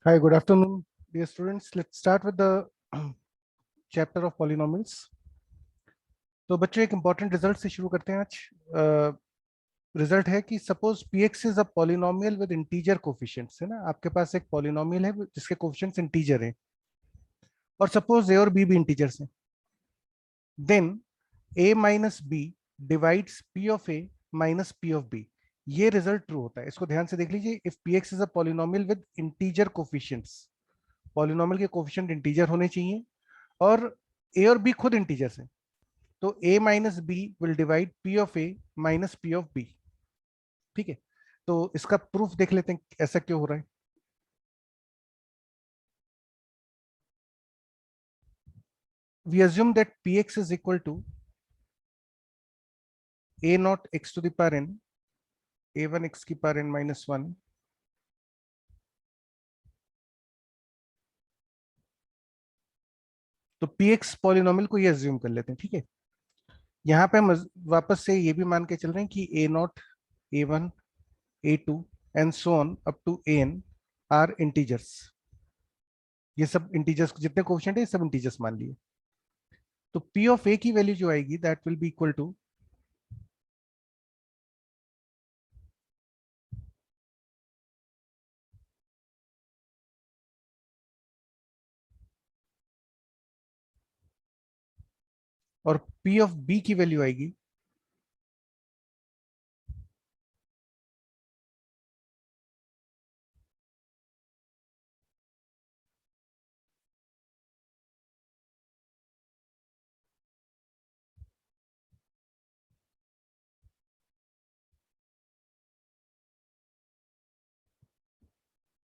Hi, good afternoon, dear students. Let's start with the chapter of polynomials. तो बच्चों एक important result से शुरू करते हैं आज। रिजल्ट है कि suppose px is a polynomial with integer coefficients, है ना। आपके पास एक पॉलिनोमियल है जिसके कोफिशिएंट्स इंटीजर हैं और सपोज a और b भी इंटीजर्स हैं। Then a minus b divides p of a minus p of b। ये रिजल्ट ट्रू होता है, इसको ध्यान से देख लीजिए। If px is a polynomial with integer coefficients, polynomial के कोफिशिएंट इंटीजर होने चाहिए और ए और बी खुद इंटीजर्स हैं, तो a minus b will divide p of a minus p of b। ठीक है, तो इसका प्रूफ देख लेते हैं ऐसा क्यों हो रहा है। We assume that px is equal to a naught x to the power n, a1 x की पावर n माइनस वन। तो px पॉलिनोमियल को ये अज्यूम कर लेते हैं, ठीक है। यहाँ पे हम वापस से ये भी मान के चल रहे हैं कि a naught, a1, a2 and so on up to an are integers. ये सब इंटीजर्स जितने कोएफिशिएंट है सब इंटीजर्स मान लिए। तो p ऑफ a की वैल्यू जो आएगी that will be equal to और p ऑफ b की वैल्यू आएगी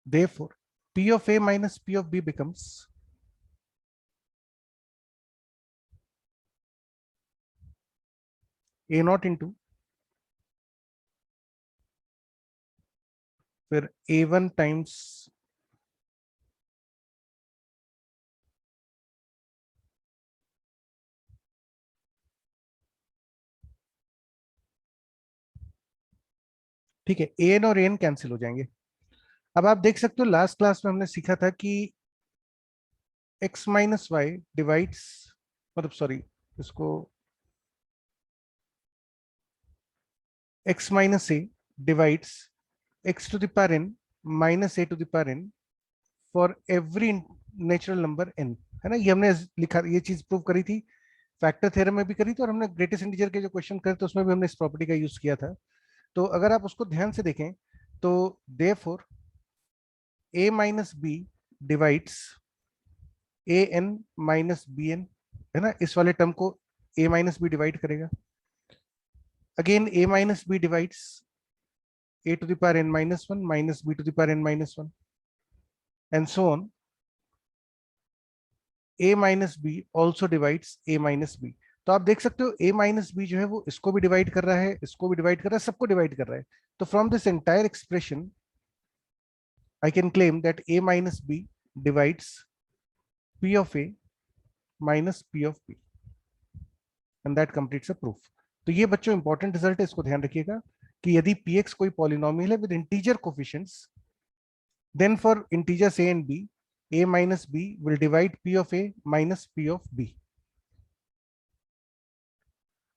therefore p of a minus p of b becomes a naught into फिर a1 टाइम्स ठीक है, an और an कैंसिल हो जाएंगे। अब आप देख सकते हो लास्ट क्लास में हमने सीखा था कि x माइनस वाई डिवाइड्स, मतलब सॉरी, इसको x minus a divides x to the power n minus a to the power n for every natural number n, है ना। ये हमने लिखा, ये चीज प्रूव करी थी, फैक्टर थ्योरम में भी करी थी और हमने ग्रेटेस्ट इंटीजर के जो क्वेश्चन करे थे उसमें भी हमने इस प्रॉपर्टी का यूज किया था। तो अगर आप उसको ध्यान से देखें तो therefore a minus b divides a n minus b n, है ना। इस वाले टर्म को a माइनस बी डिवाइड करेगा। Again a minus b divides a to the power n minus one minus b to the power n minus one and so on. a minus b also divides a minus b. तो आप देख सकते हो a minus B जो है वो इसको भी डिवाइड कर रहा है, इसको भी डिवाइड कर रहा है, सबको डिवाइड कर रहा है। तो from this entire expression I can claim that a minus b divides p of a minus p of b and that completes a proof. तो ये बच्चों इंपॉर्टेंट रिजल्ट है, इसको ध्यान रखिएगा कि यदि px कोई पॉलिनोमियल है with integer coefficients, then for integers a and b, a minus b will divide p of a minus p of b.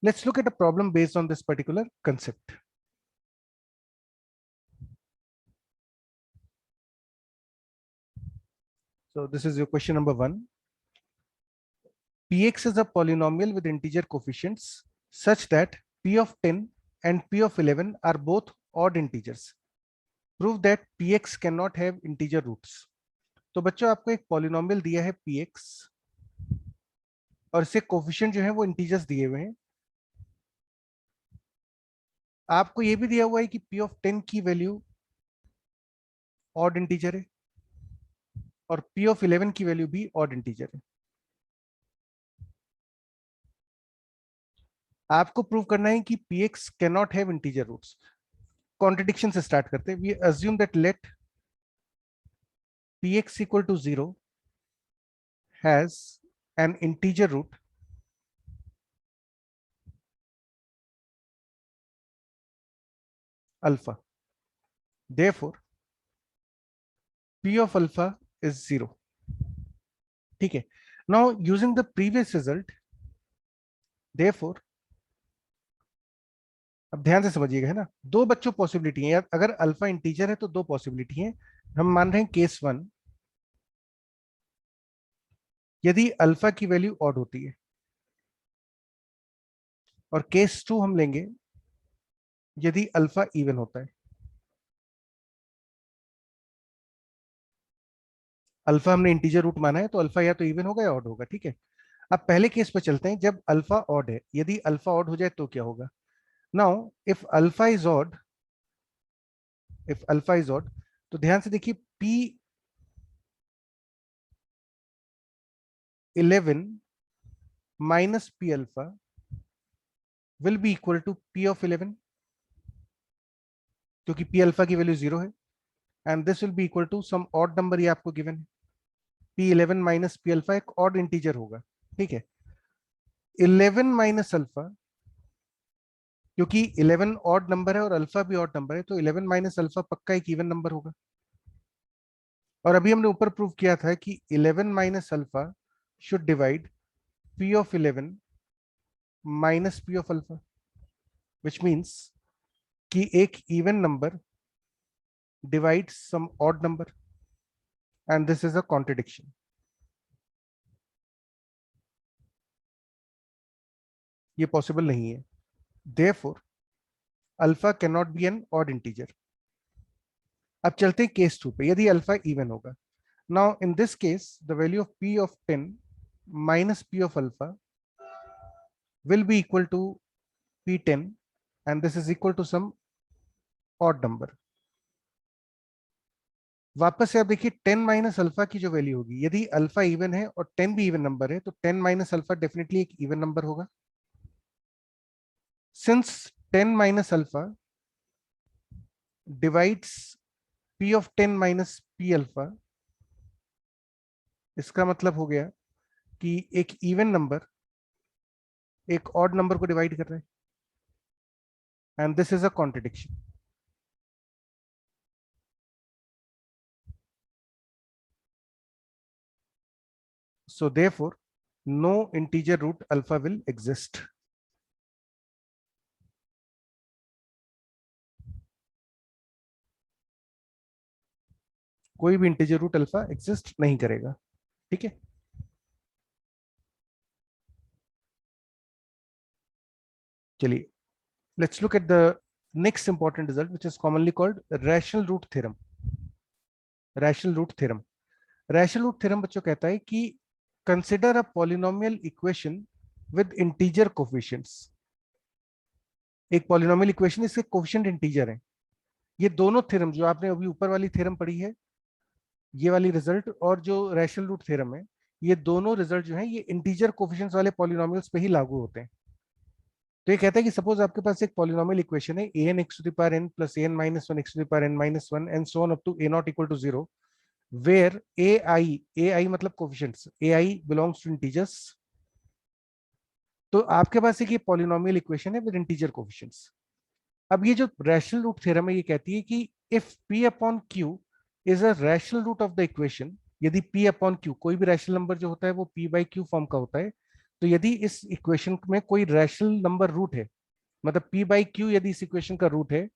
Let's look at a problem based on this particular concept. So this is your question number one. Px is a polynomial with integer coefficients such that p of 10 and p of 11 are both odd integers. Prove that px cannot have integer roots. तो बच्चों आपको एक polynomial दिया है px और इससे coefficient जो है वो इंटीजर्स दिए हुए हैं। आपको ये भी दिया हुआ है कि p ऑफ 10 की वैल्यू ऑड इंटीजर है और p ऑफ 11 की वैल्यू भी ऑड इंटीजर है। आपको प्रूव करना है कि px cannot have integer roots. Contradiction से स्टार्ट करते हैं। We assume that let px equal to 0 has an integer root alpha. Therefore P of alpha is 0. ठीक है. Now using the previous result, therefore, अब ध्यान से समझिएगा, है ना, दो बच्चों पॉसिबिलिटी है. अगर अल्फा इंटीजर है तो दो पॉसिबिलिटी है. हम मान रहे हैं केस 1, यदि अल्फा की वैल्यू ऑड होती है, और केस 2 हम लेंगे यदि अल्फा इवन होता है. अल्फा हमने इंटीजर रूट माना है, तो अल्फा या तो इवन होगा या ऑड होगा. ठीक है. अब पहले केस पर चलते हैं, जब अल्फा ऑड है. यदि अल्फा ऑड हो जाए तो क्या होगा? Now if alpha is odd, if alpha is odd, तो ध्यान से देखिए, p 11 minus p alpha will be equal to p of 11, क्योंकि पी अल्फा की वैल्यू 0 है. And this will be equal to some odd number, ये आपको given है. पी 11 माइनस पी अल्फा एक ऑड इंटीजर होगा. ठीक है. 11 माइनस अल्फा, क्योंकि 11 ऑड नंबर है और अल्फा भी ऑड नंबर है, तो 11 माइनस अल्फा पक्का एक इवन नंबर होगा. और अभी हमने ऊपर प्रूव किया था कि 11 minus alpha should divide p of 11 minus p of alpha, which means कि एक even number divide some odd number, and this is a contradiction. ये पॉसिबल नहीं है. Therefore alpha can not be an odd integer. अब चलते हैं case 2 पे, यदि अल्फा इवन होगा. Now in this case the value of p of 10 minus p of alpha will be equal to p10, and this is equal to some odd number. वापस से आप देखिए, 10 माइनस अल्फा की जो वैल्यू होगी, यदि अल्फा इवन है और 10 भी इवन नंबर है, तो 10 माइनस अल्फा डेफिनेटली एक इवन नंबर होगा. Since 10 minus alpha divides p of 10 minus p alpha, इसका मतलब हो गया कि एक इवन नंबर एक ऑड नंबर को डिवाइड कर रहा है, and this is a contradiction. So therefore, no integer root alpha will exist. कोई भी इंटीजर रूट अल्फा एग्जिस्ट नहीं करेगा. ठीक है. चलिए, let's look at the next important result, which is commonly called rational root theorem. Rational root theorem. Rational root theorem बच्चों कहता है कि consider a polynomial equation with integer coefficients. एक पॉलिनोमियल इक्वेशन, इसके कोफिशिएंट इंटीजर हैं. ये दोनों theorem जो आपने अभी ऊपर वाली थ्योरम पढ़ी है, ये वाली रिजल्ट, और जो रैशनल रूट थ्योरम है, ये दोनों रिजल्ट जो हैं ये इंटीजर कोफिशिएंट्स वाले पॉलिनोमियल्स पे ही लागू होते हैं. तो ये कहता है कि सपोज आपके पास एक पॉलिनोमियल इक्वेशन है, a n x to the power n plus a n minus one x to the power n minus one and so on up to a not equal to 0, where a i मतलब coefficients, a i belongs to integers. तो आपके पास एक ये polynomial equation है with integer coefficients. अब ये जो रैशनल रूट थ्योरम है, ये कहती है कि if p upon q is a rational root of the equation, यदि p अपॉन q, कोई भी रैशनल नंबर जो होता है वो p बाई q फॉर्म का होता है, तो यदि इस इक्वेशन में कोई रैशनल नंबर रूट है, मतलब p बाई q यदि इस इक्वेशन का रूट है,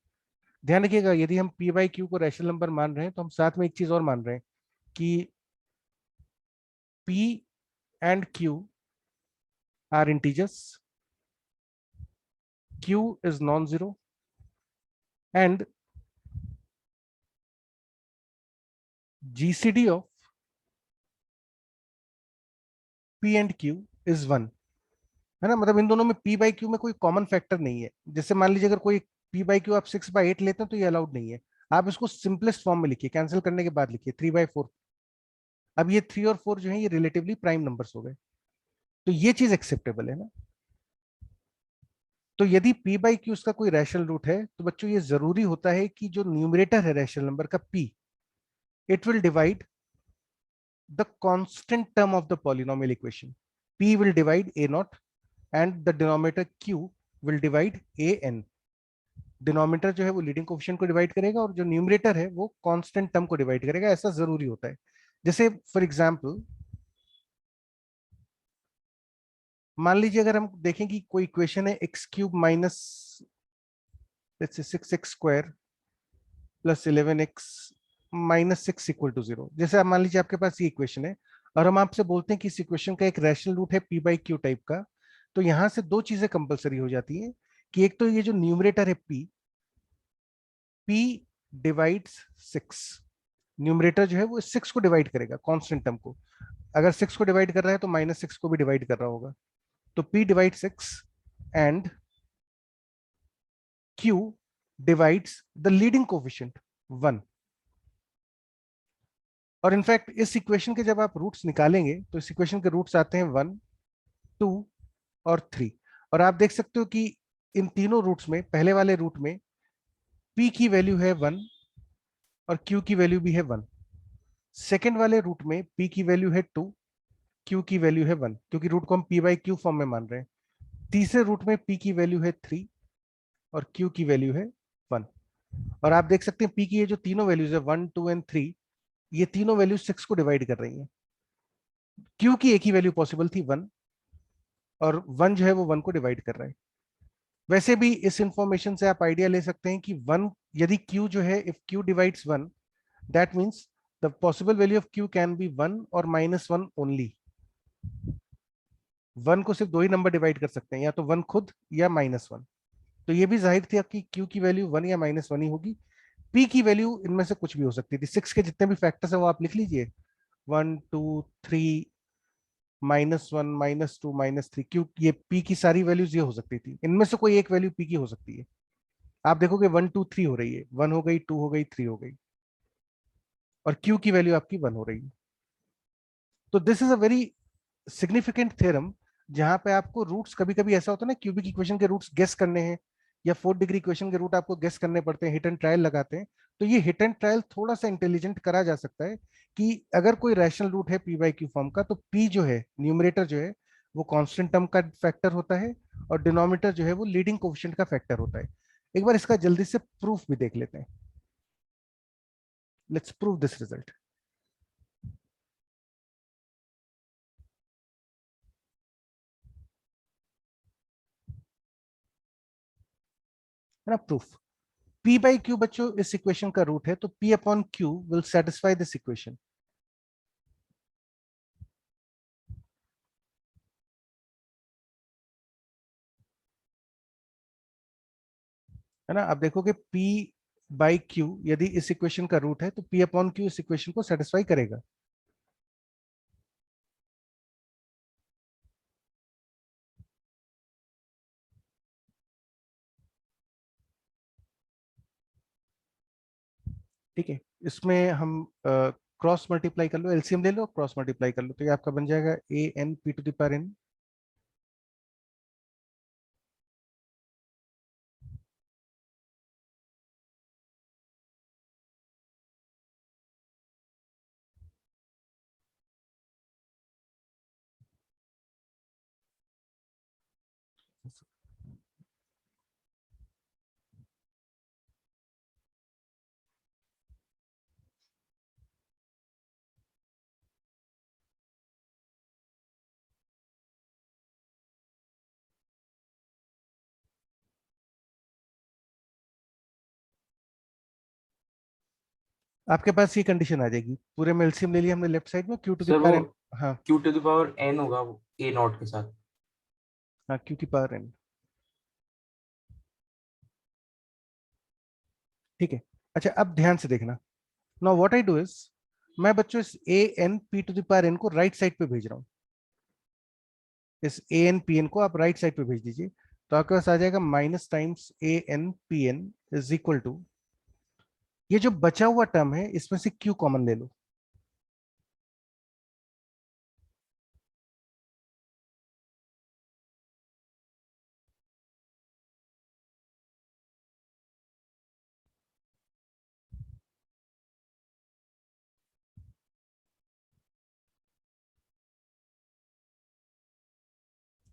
ध्यान रखिएगा, यदि हम p बाई q को रैशनल नंबर मान रहे हैं, तो हम साथ में एक चीज और मान रहे हैं कि p and q are integers, q is non-zero, and GCD of p and q is 1. है ना, मतलब इन दोनों में p बाई क्यू में कोई कॉमन फैक्टर नहीं है. जैसे मान लीजिए अगर कोई p बाई क्यू आप 6/8 लेते हैं, तो ये अलाउड नहीं है. आप इसको सिंपलेस्ट फॉर्म में लिखिए, कैंसिल करने के बाद लिखिए 3/4. अब ये 3 और 4 जो है ये रिलेटिवली प्राइम नंबर्स हो गए, तो ये चीज एक्सेप्टेबल है ना. तो यदि p बाई क्यू उसका कोई रैशनल रूट है, तो बच्चों ये जरूरी होता है कि जो न्यूमरेटर है रैशनल नंबर का p, it will divide the constant term of the polynomial equation. p will divide a naught and the denominator q will divide a n. Denominator जो है वो लीडिंग कोफिशिएंट को डिवाइड करेगा और जो numerator है वो कांस्टेंट टर्म को डिवाइड करेगा, ऐसा जरूरी होता है। जैसे फॉर एग्जांपल मान लीजिए अगर हम देखें कि कोई इक्वेशन है x cube minus 6x square plus 11x minus 6 equal to 0। जैसे आप मान लीजिए आपके पास ये इक्वेशन है और हम आपसे बोलते हैं कि इस इक्वेशन का एक रैशनल रूट है p बाई क्यू टाइप का, तो यहां से दो चीजें कंपलसरी हो जाती हैं कि एक तो ये जो न्यूमरेटर है p डिवाइड्स 6, न्यूमरेटर जो है वो 6 को डिवाइड करेगा कांस्टेंट टर्म को। अगर 6 को डिवाइड कर रहा है तो माइनस 6 को भी डिवाइड कर रहा होगा, तो p divide 6 and q divides the leading coefficient 1। और इनफैक्ट इस इक्वेशन के जब आप रूट्स निकालेंगे तो इस इक्वेशन के रूट्स आते हैं 1, 2 और 3। और आप देख सकते हो कि इन तीनों रूट्स में पहले वाले रूट में p की वैल्यू है 1 और q की वैल्यू भी है 1। सेकेंड वाले रूट में p की वैल्यू है 2, q की वैल्यू है 1, क्योंकि रूट को हम p बाई क्यू फॉर्म में मान रहे हैं। तीसरे रूट में p की वैल्यू है 3 और q की वैल्यू है 1। और आप देख सकते हैं p की ये जो तीनों वैल्यूज है 1, 2 एंड 3, ये तीनों वैल्यूज 6 को डिवाइड कर रही हैं। q की एक ही वैल्यू पॉसिबल थी 1, और 1 जो है वो 1 को डिवाइड कर रहा है। वैसे भी इस इंफॉर्मेशन से आप आइडिया ले सकते हैं कि 1 यदि q जो है if q divides 1, that means the possible value of q can be 1 और -1 ओनली। 1 को सिर्फ दो ही नंबर डिवाइड कर सकते हैं, या तो 1 खुद या -1। तो ये भी जाहिर थी कि q की वैल्यू 1 या -1 ही होगी। p की वैल्यू इनमें से कुछ भी हो सकती थी। 6 के जितने भी फैक्टर्स हैं वो आप लिख लीजिए, 1, 2, 3, -1, -2, -3, क्यों ये p की सारी वैल्यूज ये हो सकती थी, इनमें से कोई एक वैल्यू p की हो सकती है। आप देखोगे 1, 2, 3 हो रही है, 1 हो गई, 2 हो गई, 3 हो गई, और q की वैल्यू आपकी 1 हो रही है। तो this is a very significant theorem, जहां पे आपको रूट्स, कभी कभी ऐसा होता है ना क्यूबिक इक्वेशन के रूट्स गेस करने हैं, या फोर्थ डिग्री इक्वेशन के रूट आपको गेस करने पड़ते हैं, हिट एंड ट्रायल लगाते हैं। तो ये हिट एंड ट्रायल थोड़ा सा इंटेलिजेंट करा जा सकता है कि अगर कोई रैशनल रूट है p बाई क्यू फॉर्म का, तो p जो है न्यूमरेटर जो है वो कांस्टेंट टर्म का फैक्टर होता है और डिनोमिनेटर जो है वो लीडिंग कोफिशिएंट का फैक्टर होता है। एक बार इसका जल्दी से प्रूफ भी देख लेते हैं। लेट्स प्रूव दिस रिजल्ट, है ना प्रूफ। p बाई q बच्चों इस इक्वेशन का रूट है, तो p upon q will satisfy this equation, है ना। आप देखोगे p बाई q यदि इस इक्वेशन का रूट है तो p अपॉन q इस इक्वेशन को सेटिस्फाई करेगा। ठीक है, इसमें हम क्रॉस मल्टीप्लाई कर लो, एलसीएम ले लो, क्रॉस मल्टीप्लाई कर लो, तो ये आपका बन जाएगा a n p to the power n. आपके पास ये कंडीशन आ जाएगी, पूरे में एलसीएम ले लिया हमने लेफ्ट साइड में, क्यू टू द सर वो पावर एन। हाँ q to the power n होगा वो ए नॉट के साथ। हाँ, क्यू की पावर एन। ठीक है, अच्छा अब ध्यान से देखना। Now what I do is, मैं बच्चों इस a n p to the power n को राइट साइड पे भेज रहा हूँ। इस ए एन पी एन को आप राइट साइड पे भेज दीजिए, तो आपके पास आ जाएगा minus times a n p n is equal to, ये जो बचा हुआ टर्म है इसमें से क्यू कॉमन ले लो।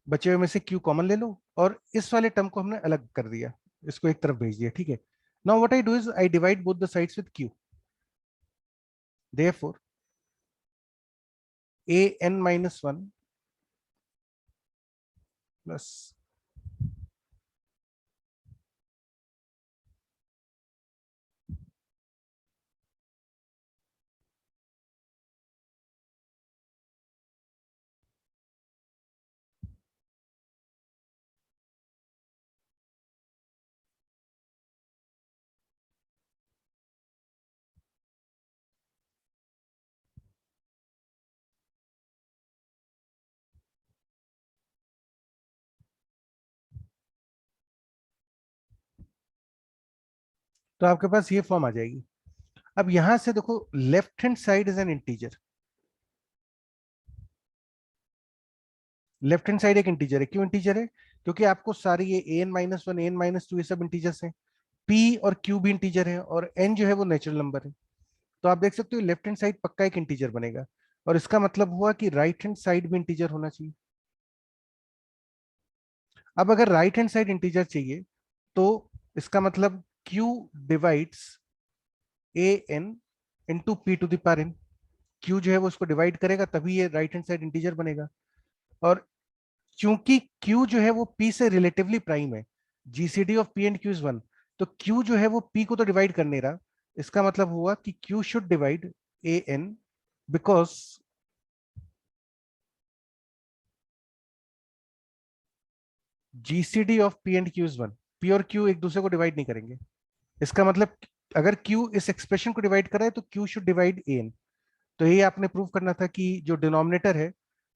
बचे हुए में से क्यू कॉमन ले लो और इस वाले टर्म को हमने अलग कर दिया। इसको एक तरफ भेज दिया, ठीक है। Now what I do is I divide both the sides with q, therefore an-1 plus तो आपके पास ये फॉर्म आ जाएगी। अब यहां से देखो left hand side is an integer, left hand side एक इंटीजर है। क्यों इंटीजर है? क्योंकि आपको सारी ये an-1 an-2 ये सब इंटीजर्स हैं, p और q भी इंटीजर है, और n जो है वो नेचुरल नंबर है। तो आप देख सकते हो लेफ्ट हैंड साइड पक्का एक इंटीजर बनेगा, और इसका मतलब हुआ कि राइट हैंड साइड भी इंटीजर होना चाहिए। अब अगर राइट हैंड साइड इंटीजर चाहिए तो इसका मतलब q divides an into p to the power n। q जो है वो उसको डिवाइड करेगा, तभी ये राइट हैंड साइड इंटीजर बनेगा। और क्योंकि q जो है वो p से रिलेटिवली प्राइम है, GCD of p and q is 1, तो q जो है वो p को तो डिवाइड कर नहीं रहा। इसका मतलब हुआ कि q should divide an, because GCD of p and q is 1। p और q एक दूसरे को डिवाइड नहीं करेंगे। इसका मतलब अगर q इस एक्सप्रेशन को डिवाइड कर रहा है तो q शुड डिवाइड an। तो ये आपने प्रूव करना था कि जो डिनोमिनेटर है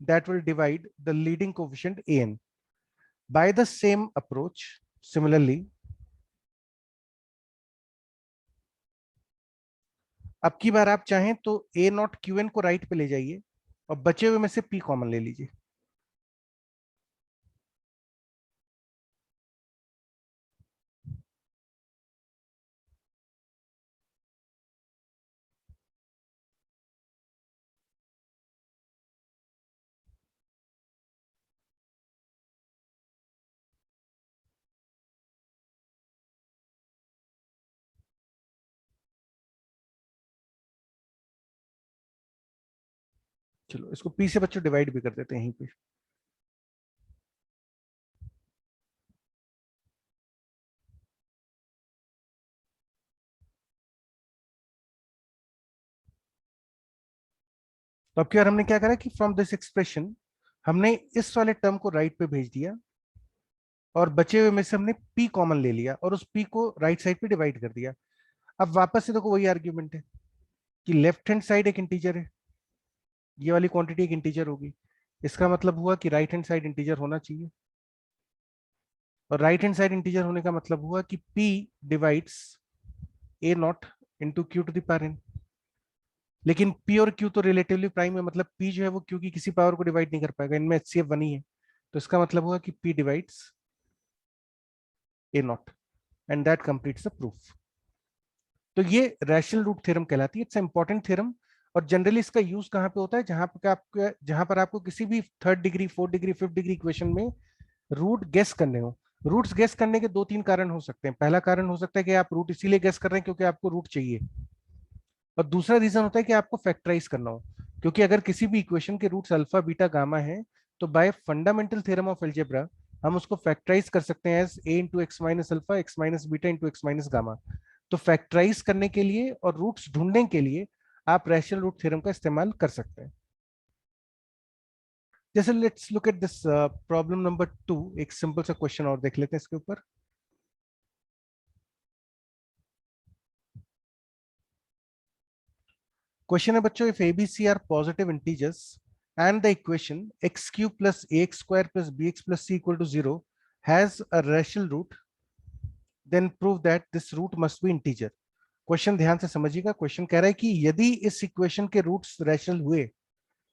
that will divide the leading coefficient an। By the same approach, similarly अब की बार आप चाहें तो a नॉट क्यू एन को राइट पे ले जाइए और बचे हुए में से p कॉमन ले लीजिए। चलो इसको p से बच्चों डिवाइड भी कर देते हैं यहीं पे। तो अब की बार हमने क्या करा कि फ्रॉम दिस एक्सप्रेशन हमने इस वाले टर्म को राइट पे भेज दिया, और बचे हुए में से हमने p कॉमन ले लिया और उस p को राइट साइड पे डिवाइड कर दिया। अब वापस से देखो वही आर्ग्यूमेंट है कि लेफ्ट हैंड साइड एक इंटीजर है, ये वाली क्वांटिटी एक इंटीजर होगी। इसका मतलब हुआ कि राइट हैंड साइड इंटीजर होना चाहिए, और राइट हैंड साइड इंटीजर होने का मतलब हुआ कि p divides a naught into q to the power n। लेकिन p और q तो रिलेटिवली प्राइम है, मतलब p जो है वो q की किसी पावर को डिवाइड नहीं कर पाएगा, इनमें HCF 1 ही है। तो इसका मतलब हुआ कि p divides a not, and that completes the proof. तो ये रैशनल रूट थ्योरम कहलाती है, इट्स इंपॉर्टेंट थ्योरम। और जनरली इसका यूज कहाँ पे होता है? जहां पर आपको किसी भी third degree, fourth degree, fifth degree equation में रूट गेस करने हो। रूट्स गेस करने के दो तीन कारण हो सकते हैं। पहला कारण हो सकता है कि आप रूट इसीलिए गेस कर रहे हैं क्योंकि आपको रूट चाहिए, और दूसरा रीजन होता है कि आपको फैक्टराइज करना हो, क्योंकि अगर किसी भी इक्वेशन के रूट्स अल्फा बीटा गामा है तो by fundamental theorem of algebra हम उसको फैक्टराइज कर सकते हैं as a into x minus alpha x minus beta into x minus gamma. तो फैक्टराइज करने के लिए और रूट्स ढूंढने के लिए आप रैशनल रूट थ्योरम का इस्तेमाल कर सकते हैं। जैसे let's look at this problem number 2, एक सिंपल सा क्वेश्चन और देख लेते हैं इसके ऊपर। क्वेश्चन है बच्चों, if ABC are positive integers and the equation x cube plus ax square plus bx plus c equal to 0 has a rational root, then prove that this root must be integer। Question ध्यान से समझिएगा। Question कह रहा है कि यदि इस equation के रूट्स रैशनल हुए,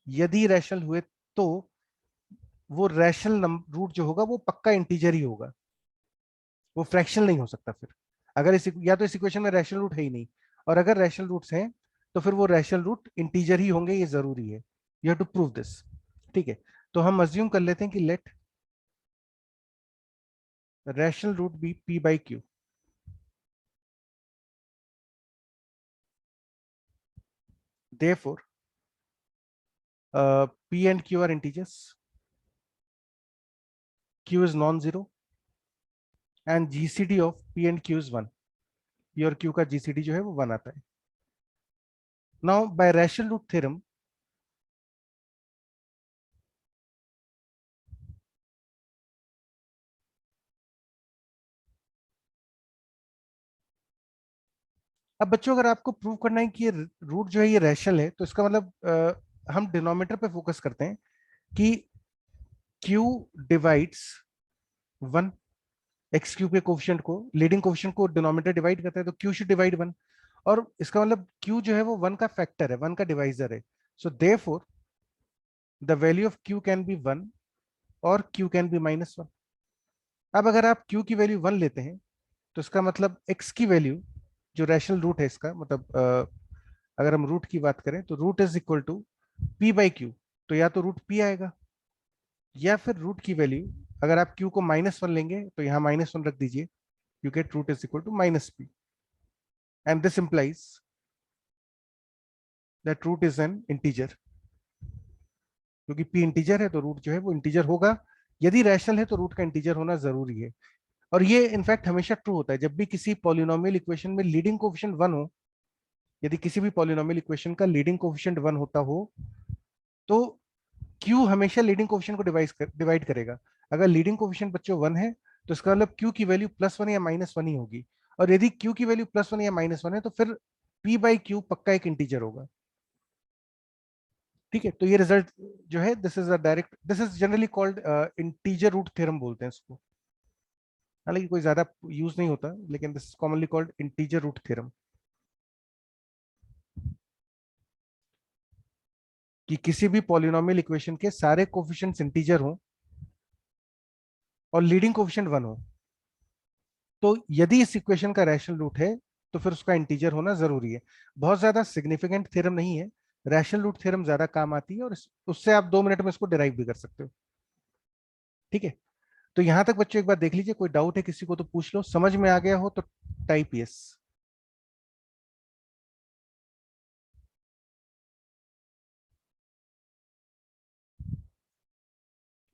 यदि रैशनल हुए तो वो रैशनल रूट जो होगा वो पक्का इंटीजर ही होगा, वो फ्रैक्शनल नहीं हो सकता। फिर अगर या तो इस इक्वेशन में रैशनल रूट है ही नहीं, और अगर रैशनल रूट्स हैं तो फिर वो रैशनल रूट इंटीजर ही होंगे, ये जरूरी है। You have to prove this. ठीक है, तो हम अज्यूम कर लेते हैं कि let rational root be p by q. therefore p and q are integers, q is non-zero and gcd of p and q is 1. p और q का gcd जो है वो 1 आता है. Now by rational root theorem, अब बच्चों अगर आपको प्रूव करना है कि ये रूट जो है ये रैशनल है, तो इसका मतलब हम डिनोमिनेटर पे फोकस करते हैं कि q डिवाइड्स 1. एक्स क्यूब के कोफिशिएंट को, लीडिंग कोफिशिएंट को डिनोमिनेटर डिवाइड करता है, तो q शुड डिवाइड 1. और इसका मतलब q जो है वो 1 का फैक्टर है, 1 का डिवाइजर है. सो therefore the value of q can be 1 और q कैन बी -1. अब अगर आप q की वैल्यू 1 लेते हैं तो इसका मतलब x की वैल्यू, जो रैशनल रूट है इसका मतलब अगर हम रूट की बात करें तो root is equal to p by q. तो या तो रूट p आएगा या फिर रूट की वैल्यू, अगर आप q को -1 लेंगे तो यहाँ -1 रख दीजिए, you get root is equal to -p, and this implies that root is an integer. क्योंकि p इंटीजर है तो रूट जो है वो इंटीजर होगा. यदि रैशनल है तो रूट का इंटीजर होना जरूरी है. और ये इनफैक्ट हमेशा ट्रू होता है जब भी किसी पॉलिनोमियल इक्वेशन में लीडिंग कोएफिशिएंट 1 हो. यदि किसी भी पॉलिनोमियल इक्वेशन का लीडिंग कोएफिशिएंट 1 होता हो तो q हमेशा लीडिंग कोएफिशिएंट को डिवाइड करेगा. अगर लीडिंग कोएफिशिएंट बच्चों 1 है तो इसका मतलब q की वैल्यू +1 या -1 ही होगी. और यदि q की वैल्यू +1 या -1 है तो फिर p बाई क्यू पक्का एक इंटीजर होगा. ठीक है, तो ये रिजल्ट जो है this is a direct, this is generally called integer root theorem बोलते हैं इसको. हालांकि कोई ज्यादा यूज नहीं होता, लेकिन this is commonly called integer root theorem. कि किसी भी पॉलिनोमियल इक्वेशन के सारे कोफिशिएंट्स इंटीजर हों और लीडिंग कोफिशिएंट 1 हो, तो यदि इस इक्वेशन का रैशनल रूट है तो फिर उसका इंटीजर होना जरूरी है. बहुत ज्यादा सिग्निफिकेंट थ्योरम नहीं है, रैशनल रूट थ्योरम ज्यादा काम आती है और उससे आप 2 मिनट में इसको डिराइव भी कर सकते हो. ठीक है, तो यहां तक बच्चों एक बार देख लीजिए. कोई डाउट है किसी को तो पूछ लो, समझ में आ गया हो तो टाइप यस.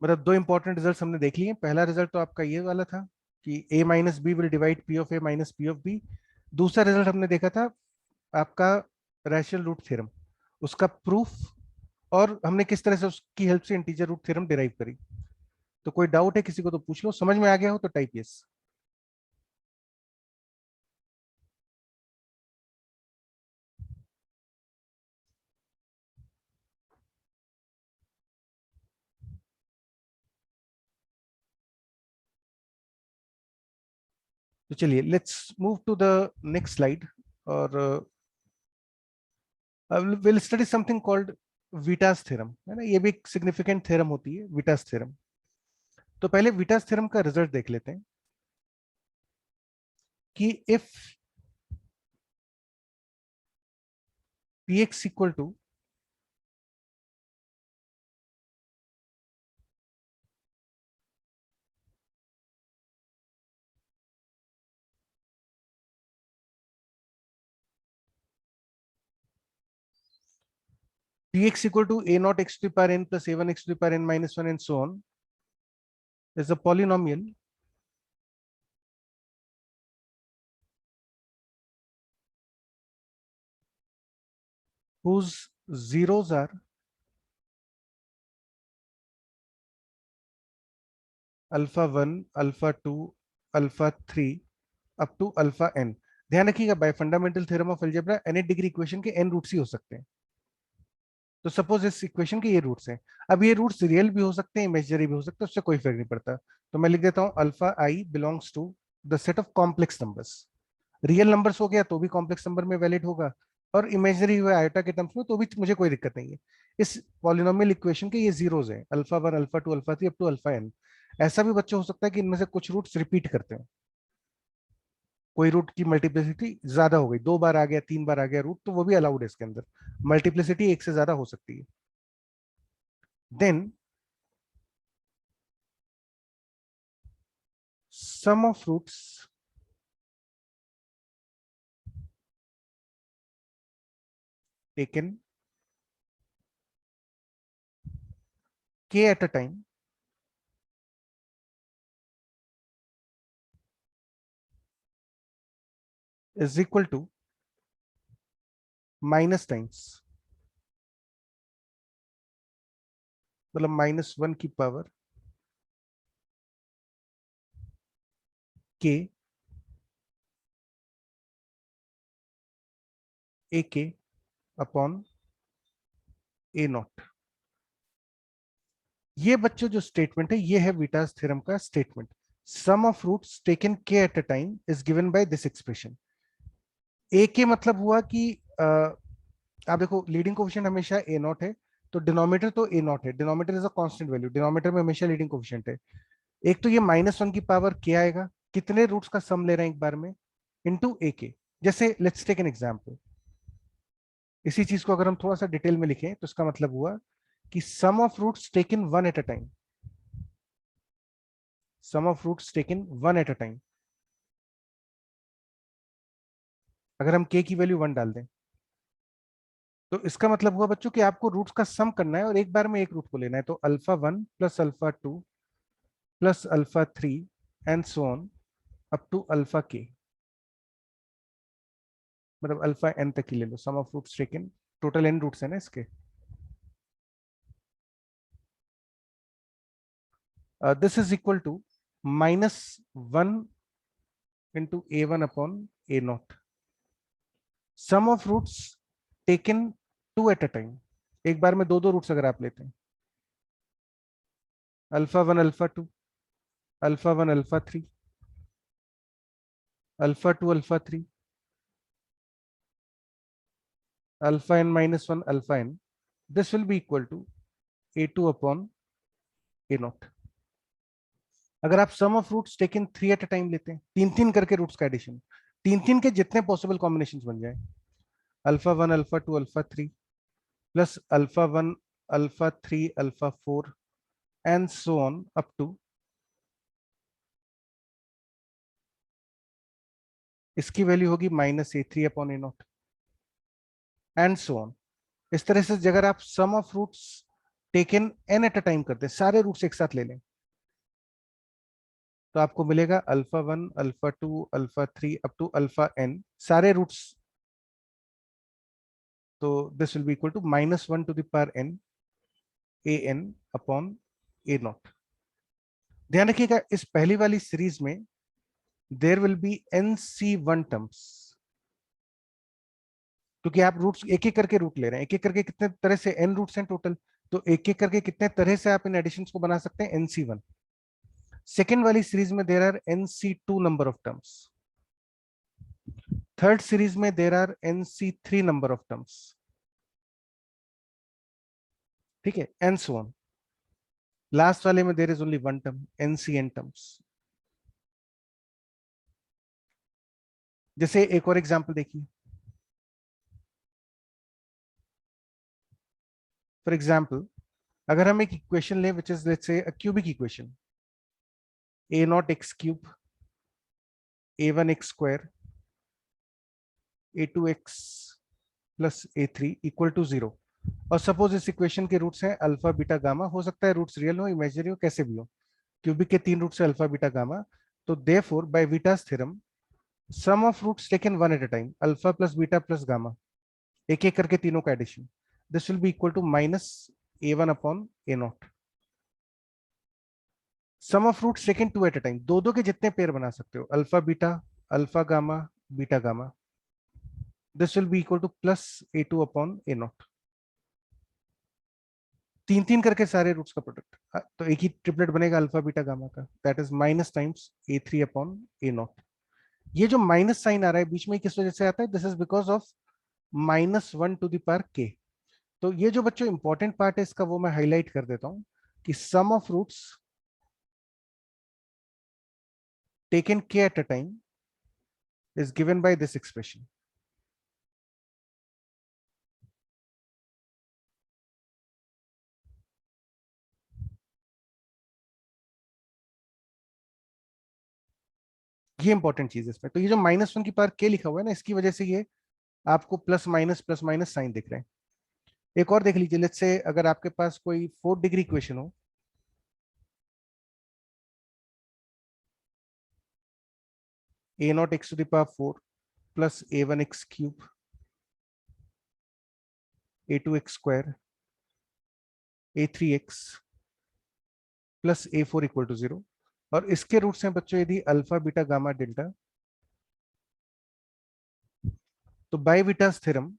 मतलब दो इंपॉर्टेंट रिजल्ट हमने देख लिए. पहला रिजल्ट तो आपका ये वाला था कि a minus b will divide p of a minus p of b. दूसरा रिजल्ट हमने देखा था आपका रैशनल रूट थ्योरम, उसका प्रूफ, और हमने किस तरह से उसकी हेल्प से इंटीजर रूट थ्योरम डिराइव करी. तो कोई डाउट है किसी को तो पूछ लो, समझ में आ गया हो तो टाइप यस. तो चलिए let's move to the next slide. और will study something called Vieta's theorem, है ना. ये भी एक सिग्निफिकेंट थ्योरम होती है विटास थ्योरम. तो पहले विटास थ्योरम का रिजल्ट देख लेते हैं कि if px equal to px equal to a naught x to the power n plus a1 x to the power n minus 1 and so on is a polynomial whose zeros are alpha 1, alpha 2, alpha 3 up to alpha n. ध्यान रखिएगा bye fundamental theorem of algebra nth degree equation के n roots ही हो सकते हैं. तो suppose इस equation के ये रूट्स हैं. अब ये रूट्स रियल भी हो सकते हैं, इमेजिनरी भी हो सकते हैं, उससे कोई फर्क नहीं पड़ता. तो मैं लिख देता हूं alpha i belongs to the set of complex numbers. Real numbers हो गया तो भी कॉम्प्लेक्स नंबर में वैलिड होगा, और इमेजिनरी हुआ आयोटा के टर्म्स में तो भी मुझे कोई दिक्कत नहीं है. इस पॉलिनोमियल इक्वेशन के ये जीरोज हैं, alpha 1, alpha 2, alpha 3 up to alpha n. ऐसा भी बच्चा हो सकता है कि इनमें से कुछ रूट्स रिपीट करते हैं. कोई रूट की मल्टीप्लिसिटी ज्यादा हो गई, 2 बार आ गया, 3 बार आ गया रूट, तो वो भी अलाउड है इसके अंदर. मल्टीप्लिसिटी एक से ज्यादा हो सकती है. Then sum of roots taken k at a time is equal to minus times, मतलब -1 की power k A K upon a not. ये बच्चों जो स्टेटमेंट है ये है विटास थ्योरम का statement. Sum of roots taken k at a time is given by this expression. A k मतलब हुआ कि आप देखो लीडिंग कोफिशिएंट हमेशा ए नॉट है, तो डिनोमिनेटर तो ए नॉट है, denominator is a constant value, denominator में हमेशा लीडिंग कोफिशिएंट है। एक तो ये -1 की पावर के आएगा, कितने रूट्स का सम ले रहे हैं एक बार में, इनटू ए के। जैसे लेट्स टेक एन एग्जांपल, इसी चीज को अगर हम थोड़ा सा डिटेल में लिखें तो इसका मतलब हुआ कि sum of roots taken one at a time, sum of roots taken one at a time, अगर हम के की वैल्यू 1 डाल दें तो इसका मतलब हुआ बच्चों कि आपको रूट्स का सम करना है और एक बार में एक रूट को लेना है। तो α1 plus α2 plus α3 and so on up to alpha k, मतलब अल्फा एन तक ही ले लो। Sum of roots taken, total n roots है ना इसके। This is equal to -1 into a1 upon a not. Sum of roots taken two at a time, एक बार में दो दो रूट्स अगर आप लेते हैं, α1 α2 α1 α3 α2 α3 alpha n -1 alpha n, this will be equal to a2 upon a not. अगर आप sum of roots taken 3 at a time लेते हैं, तीन तीन करके रूट्स का एडिशन, तीन तीन के जितने पॉसिबल कॉम्बिनेशंस बन जाए, α1 α2 α3 plus α1 α3 α4 and so on up to, इसकी वैल्यू होगी -a3 upon a not and so on. इस तरह से अगर आप sum of roots taken n at a time करते हैं, सारे रूट्स एक साथ ले लें, तो आपको मिलेगा α1 α2 α3 अप टू अल्फा एन, सारे रूट्स। तो this will be equal to -1 to the power n a n upon a naught. ध्यान रखिएगा इस पहली वाली सीरीज में there will be NC1 terms, क्योंकि आप रूट्स एक एक करके रूट ले रहे हैं। एक एक करके कितने तरह से n रूट्स हैं टोटल, तो एक एक करके कितने तरह से आप इन एडिशंस को बना सकते हैं, NC1। सेकेंड वाली सीरीज में there are NC2 number of terms, third series में there are NC3 number of terms, ठीक है, एंड सो ऑन। लास्ट वाले में there is only one term, NCN terms. जैसे एक और एग्जांपल देखिए, फॉर एग्जांपल अगर हम एक इक्वेशन लें विच is let's say a cubic equation, a0x³ a1x² a2x plus a3 equal to 0, और सपोज इस इक्वेशन के रूट्स हैं अल्फा बीटा गामा, हो सकता है रूट्स रियल हो इमेजिनरी हो कैसे भी हो, क्यूबिक के तीन रूट्स है अल्फा बीटा गामा। तो therefore by Vieta's theorem sum of roots taken one at a time, alpha plus beta plus gamma, एक एक करके तीनों का addition, this will be equal to -a1 upon a not. Sum of roots taken two at a time, दो दो के जितने pair बना सकते हो, alpha gamma beta gamma, this will be equal to +a2 upon a not. तीन तीन करके सारे रूट्स का प्रोडक्ट, तो एक ही ट्रिपलेट बनेगा अल्फा बीटा गामा का, that is minus times a3 upon a not. ये जो माइनस साइन आ रहा है बीच में किस वजह से आता है, this is because of -1 to the power k। तो ये जो बच्चों इंपॉर्टेंट पार्ट है इसका वो मैं हाईलाइट कर देता हूं कि sum of roots taken k at a time is given by this expression. ये इंपॉर्टेंट चीज है इसमें। तो ये जो -1 की पावर k लिखा हुआ है ना, इसकी वजह से ये आपको प्लस माइनस साइन दिख रहे हैं। एक और देख लीजिए, लेट्स से अगर आपके पास कोई 4 डिग्री इक्वेशन हो, a not x to the power 4 plus a one x cube a two x square a three x plus a four equal to 0, और इसके रूट्स हैं बच्चों यदि अल्फा बीटा गामा डेल्टा, तो by Vieta's theorem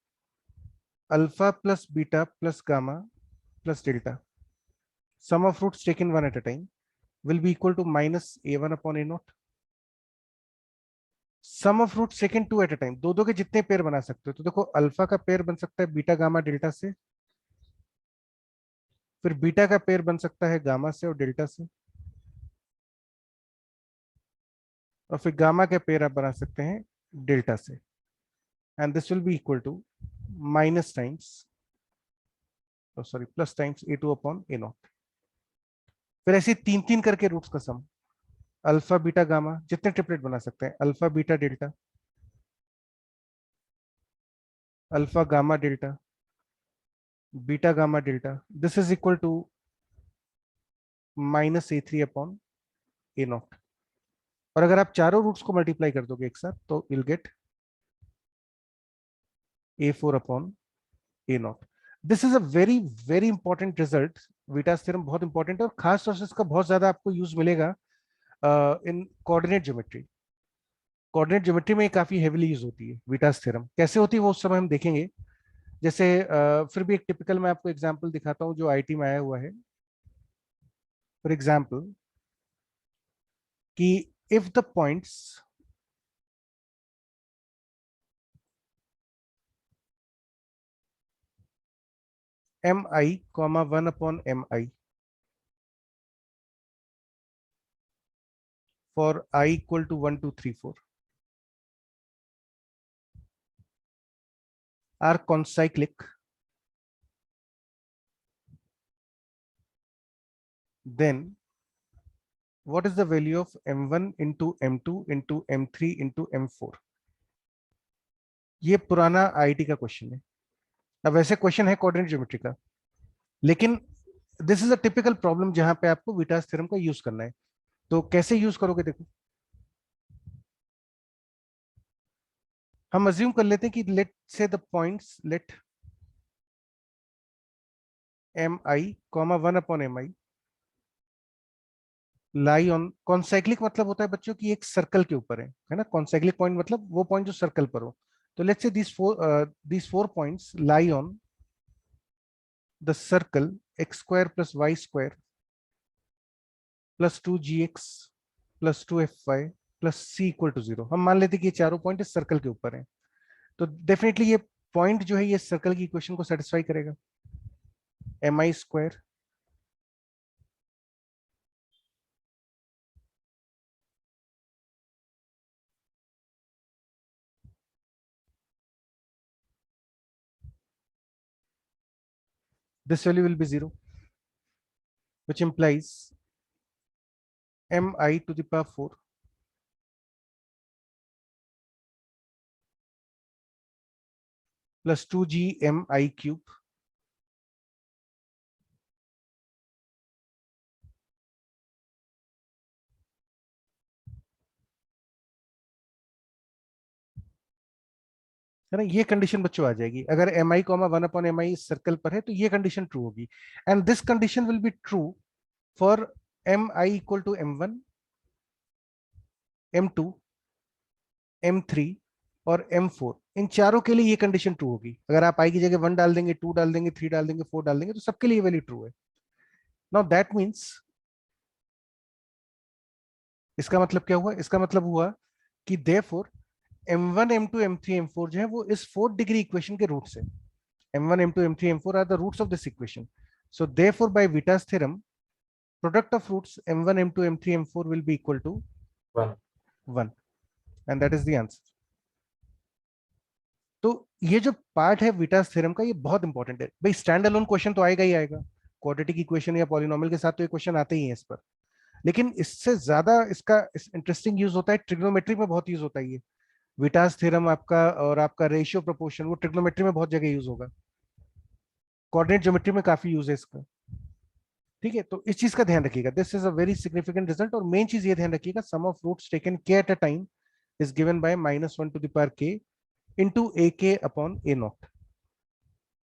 alpha plus beta plus gamma plus delta sum of roots taken one at a time will be equal to minus a1 upon a naught. Sum of root second two at a time, दो दो के जितने pair बना सकते हो, तो देखो alpha का पेयर बन सकता है बीटा गामा डेल्टा से, फिर बीटा का पेयर बन सकता है गामा से और डेल्टा से, और फिर गामा के पेयर आप बना सकते हैं डेल्टा से, and this will be equal to minus times sorry plus times a two upon a naught. फिर ऐसे तीन तीन करके रूट्स का सम, अल्फा बीटा गामा जितने ट्रिपलेट बना सकते हैं, alpha beta delta, alpha gamma delta, beta gamma delta, this is equal to minus a three upon a naught. और अगर आप चारों रूट्स को मल्टीप्लाई कर दोगे एक साथ तो will get a four upon a not. This is a very very important result. Vieta's theorem बहुत इंपॉर्टेंट है और खास तौर से इसका बहुत ज्यादा आपको यूज मिलेगा इन कोऑर्डिनेट ज्योमेट्री। कोऑर्डिनेट ज्योमेट्री में काफी हेवीली यूज होती है विटास थ्योरम। कैसे होती है वो उस समय हम देखेंगे। जैसे फिर भी एक टिपिकल मैं आपको एग्जांपल दिखाता हूँ जो आईटी में आया हुआ है। फॉर एग्जांपल कि if the points M I comma one upon M I for I equal to 1 2 3 4 are concyclic, then what is the value of m1 into m2 into m3 into m4? ये पुराना IT का question है। अब वैसे question है coordinate geometry का, लेकिन this is a typical problem जहां पे आपको विटास थ्योरम का यूज करना है। तो कैसे यूज करोगे देखो, हम अज्यूम कर लेते हैं कि लेट से the points let M I comma one upon M I lie on concyclic, मतलब होता है बच्चों की एक सर्कल के ऊपर है ना। कॉन्साइक्लिक पॉइंट मतलब वो पॉइंट जो सर्कल पर हो। तो let's say these four points lie on the circle x square plus y square plus 2gx plus 2fy plus c equal to 0। हम मान लेते हैं कि ये चारों पॉइंट इस सर्कल के ऊपर हैं, तो डेफिनेटली ये पॉइंट जो है ये सर्कल की इक्वेशन को सेटिस्फाई करेगा। M I square this value will be 0, which implies mi to the power 4 plus 2g mi cube है ना। ये कंडीशन बच्चों आ जाएगी अगर M I comma one upon M I circle पर है, तो ये कंडीशन ट्रू होगी। And this condition will be true for M I equal to M one, M two, M three और एम फोर। इन चारों के लिए ये कंडीशन ट्रू होगी। अगर आप आई की जगह वन डाल देंगे, टू डाल देंगे, थ्री डाल देंगे, फोर डाल देंगे, तो सबके लिए वैल्यू ट्रू है। नाउ दैट मीन्स, इसका मतलब क्या हुआ? इसका मतलब हुआ कि therefore m1 m2 m3 m4 जो है वो इस 4 डिग्री इक्वेशन के रूट्स है। m1 m2 m3 m4 are the roots of this equation. So therefore by Vieta's theorem product of roots m1 m2 m3 m4 will be equal to 1। 1, and that is the answer. तो ये जो part है Vieta's theorem का ये बहुत important है भाई। Stand alone question तो आएगा ही आएगा, क्वाड्रेटिक इक्वेशन या पॉलिनोमियल के साथ तो ये क्वेश्चन आते ही हैं इस पर, लेकिन इससे ज्यादा इसका इंटरेस्टिंग यूज होता है ट्रिग्नोमेट्री में, बहुत यूज होता है ये विटास थ्योरम आपका। और आपका रेशियो प्रोपोर्शन वो ट्रिग्नोमेट्री में बहुत जगह यूज होगा। कोऑर्डिनेट ज्योमेट्री में काफी यूज है इसका, ठीक है। तो इस चीज का ध्यान रखिएगा, this is a very significant result. और मेन चीज ये ध्यान रखिएगा, sum of roots taken K at a time is given by -1 to the power K into A K upon a not,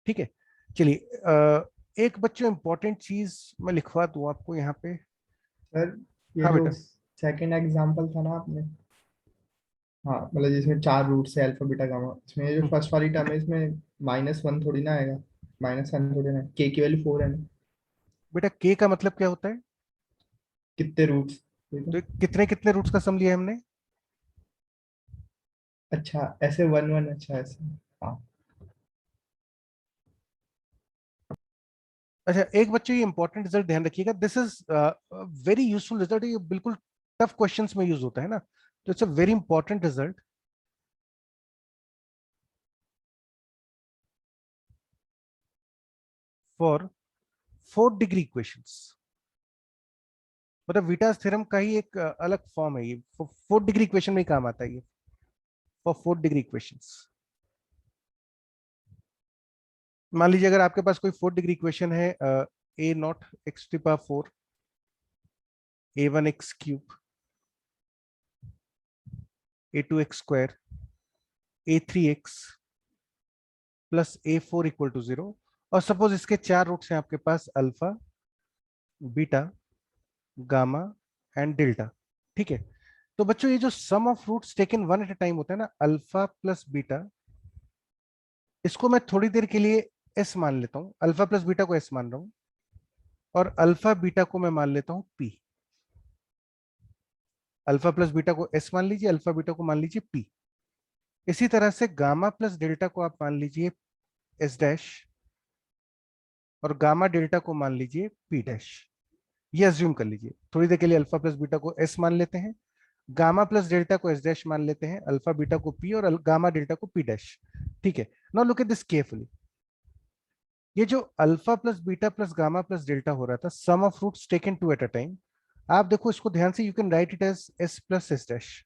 ठीक है। चलिए एक बच्चों इंपॉर्टेंट चीज मैं लिखवा दूं आपको यहाँ पे। सर ये हाँ जो बेटा, सेकंड एग्जांपल था ना आपने, हाँ मतलब जिसमें 4 रूट्स है अल्फा बीटा गामा, इसमें ये जो फर्स्ट वाली टर्म है इसमें -1 थोड़ी ना आएगा, -1 थोड़ी ना, के की वैल्यू 4 है ना, बेटा के का मतलब क्या होता है? कितने रूट्स। तो कितने कितने रूट्स का सम लिया है हमने? अच्छा ऐसे 1 1, अच्छा ऐसे, हाँ अच्छा, एक बच्चे ये इंपॉर्टेंट रिजल्ट ध्यान रखिएगा, this is very useful result, ये बिल्कुल टफ क्वेश्चंस में यूज होता है ना, तो it's a very important result. For 4 degree equations, मतलब विटास थ्योरम का ही एक अलग फॉर्म है ये, 4 डिग्री इक्वेशन में ही काम आता है ये, फॉर 4 डिग्री इक्वेशंस। मान लीजिए अगर आपके पास कोई 4 डिग्री इक्वेशन है, a not x to power 4, a1 x³ a2 x² a3 x plus a4 equal to 0, और सपोज इसके 4 रूट्स हैं आपके पास, alpha, beta, gamma and delta, ठीक है। तो बच्चों ये जो sum of roots taken one at a time होता है ना, अल्फा प्लस बीटा, इसको मैं थोड़ी देर के लिए एस मान लेता हूं, अल्फा प्लस बीटा को एस मान रहा हूं, और अल्फा बीटा को मैं मान लेता हूं पी। अल्फा प्लस बीटा को एस मान लीजिए, अल्फा बीटा को मान लीजिए पी। इसी तरह से गामा प्लस डेल्टा को आप मान लीजिए एस डैश, और गामा डेल्टा को मान लीजिए पी डैश। ये अज्यूम कर लीजिए थोड़ी देर के लिए, अल्फा प्लस बीटा को एस मान लेते हैं, गामा प्लस डेल्टा को एस डैश मान लेते हैं, अल्फा बीटा को पी और गामा डेल्टा को पी डैश, ठीक है। Now look at this carefully, ये जो alpha plus beta plus gamma plus delta हो रहा था, sum of roots taken 2 at a time, आप देखो इसको ध्यान से, you can write it as s plus S dash,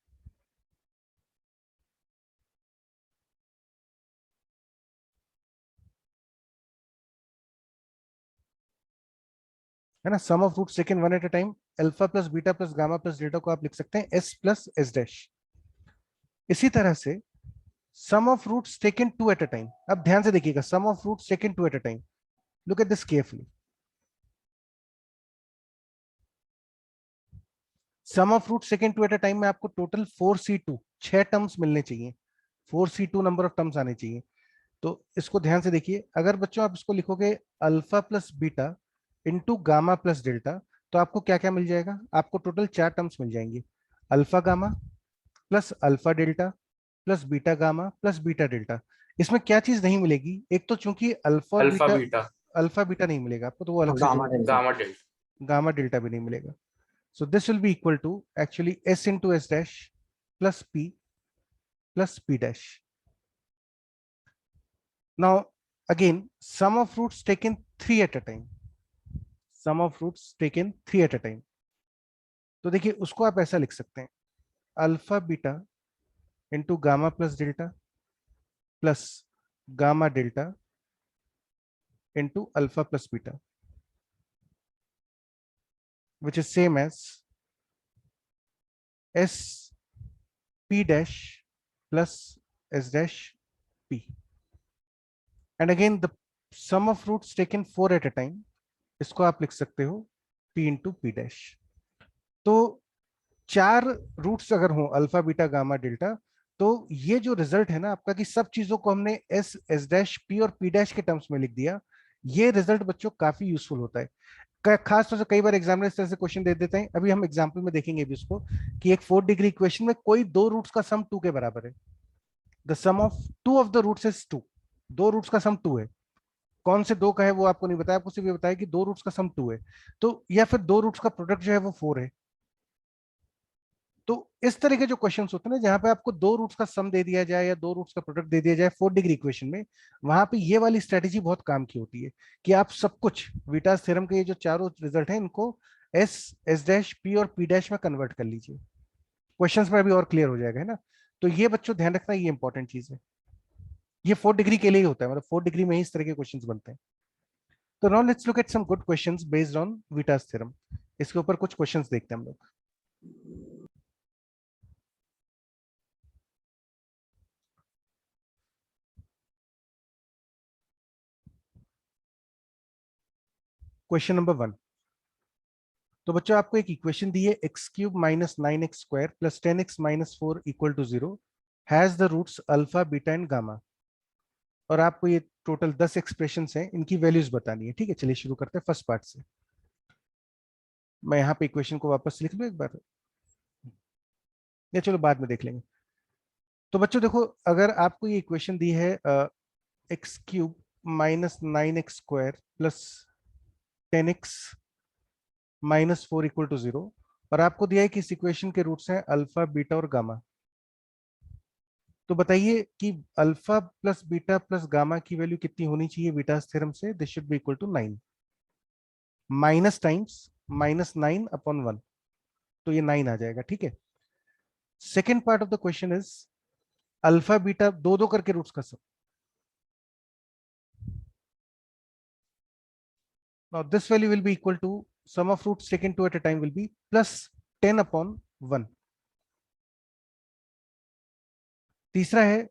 है ना। Sum of roots taken one at a time, alpha plus beta plus gamma plus delta को आप लिख सकते हैं एस प्लस एस डैश। इसी तरह से sum of roots taken 2 at a time, अब ध्यान से देखिएगा, sum of roots taken 2 at a time, look at this carefully, sum of root second two at a time में आपको टोटल 4c2 6 टर्म्स मिलने चाहिए, 4c2 नंबर ऑफ टर्म्स आने चाहिए। तो इसको ध्यान से देखिए, अगर बच्चों आप इसको लिखोगे alpha plus beta into gamma plus delta, तो आपको क्या क्या मिल जाएगा, आपको टोटल 4 टर्म्स मिल जाएंगे, alpha gamma plus alpha delta plus beta gamma plus beta delta. इसमें क्या चीज नहीं मिलेगी, एक तो चूंकि अल्फा और alpha beta, beta alpha beta नहीं मिलेगा आपको, तो वो अलग से गामा जोड़, delta. Gamma delta. Gamma delta भी नहीं मिलेगा। So this will be equal to actually S into S dash plus P plus P dash. Now again, sum of roots taken 3 at a time. Sum of roots taken 3 at a time. तो देखिए उसको आप ऐसा लिख सकते हैं, alpha beta into gamma plus delta plus gamma delta into alpha plus beta, which is same as S P dash plus S dash P. And again the sum of roots taken 4 at a time, इसको आप लिख सकते हो p into P dash. तो 4 roots अगर हो alpha beta gamma delta, तो ये जो रिजल्ट है ना आपका, कि सब चीजों को हमने एस एस डैश पी और पी डैश के टर्म्स में लिख दिया, ये रिजल्ट बच्चों काफी यूजफुल होता है। खास तौर से कई बार एग्जामिनर इस तरह से क्वेश्चन दे देते हैं, अभी हम एग्जाम्पल में देखेंगे भी उसको, कि एक 4 डिग्री इक्वेशन में कोई 2 रूट्स का सम 2 के बराबर है, the sum of 2 of the roots is 2, 2 roots का सम 2 है, कौन से 2 का है वो आपको नहीं बताया, आपको सिर्फ ये बताया कि 2 रूट्स का सम 2 है, तो या फिर 2 रूट्स का प्रोडक्ट जो है वो 4 है। तो इस तरह के जो क्वेश्चंस होते हैं ना, जहां पे आपको 2 रूट्स का सम दे दिया जाए या 2 रूट्स का प्रोडक्ट दे दिया जाए 4 डिग्री इक्वेशन में, वहां पे ये वाली स्ट्रेटेजी बहुत काम की होती है, कि आप सब कुछ विटास थ्योरम के ये जो चारों रिजल्ट हैं इनको एस एस डैश पी और पी डैश में कन्वर्ट कर लीजिए, क्वेश्चंस में अभी और क्लियर हो जाएगा, है ना। तो ये बच्चों ध्यान रखना, ये इंपॉर्टेंट चीज है, ये 4 डिग्री के लिए ही होता है, मतलब 4 डिग्री में ही इस तरह के क्वेश्चंस बनते हैं। तो now let's look at some good questions based on Vieta's theorem. इसके ऊपर कुछ क्वेश्चंस देखते हैं हम लोग। Question number 1। तो बच्चों आपको एक इक्वेशन दी है x cube minus 9x² plus 10x-4 equal to 0 has the roots alpha beta and gamma. और आपको ये टोटल 10 एक्सप्रेशंस हैं, इनकी वैल्यूज बतानी है। ठीक है, चलिए शुरू करते हैं फर्स्ट पार्ट से। मैं यहाँ पे इक्वेशन को वापस लिख लूँ एक बार, या चलो बाद में देख लेंगे। तो बच्चों देखो, अगर आपको ये इक्वेशन दी है x cube minus 9x² plus 10x-4 equal to 0, और आपको दिया है कि इस इक्वेशन के रूट्स हैं अल्फा बीटा और गामा, तो बताइए कि alpha plus beta plus gamma की वैल्यू कितनी होनी चाहिए विटास थ्योरम से? This should be equal to 9। Minus times -9/1, तो ये 9 आ जाएगा। ठीक है, second part of the question is alpha beta दो दो करके रूट्स का सम। Now this value will be equal to sum of roots taken two at a time will be plus 10/1। तीसरा है,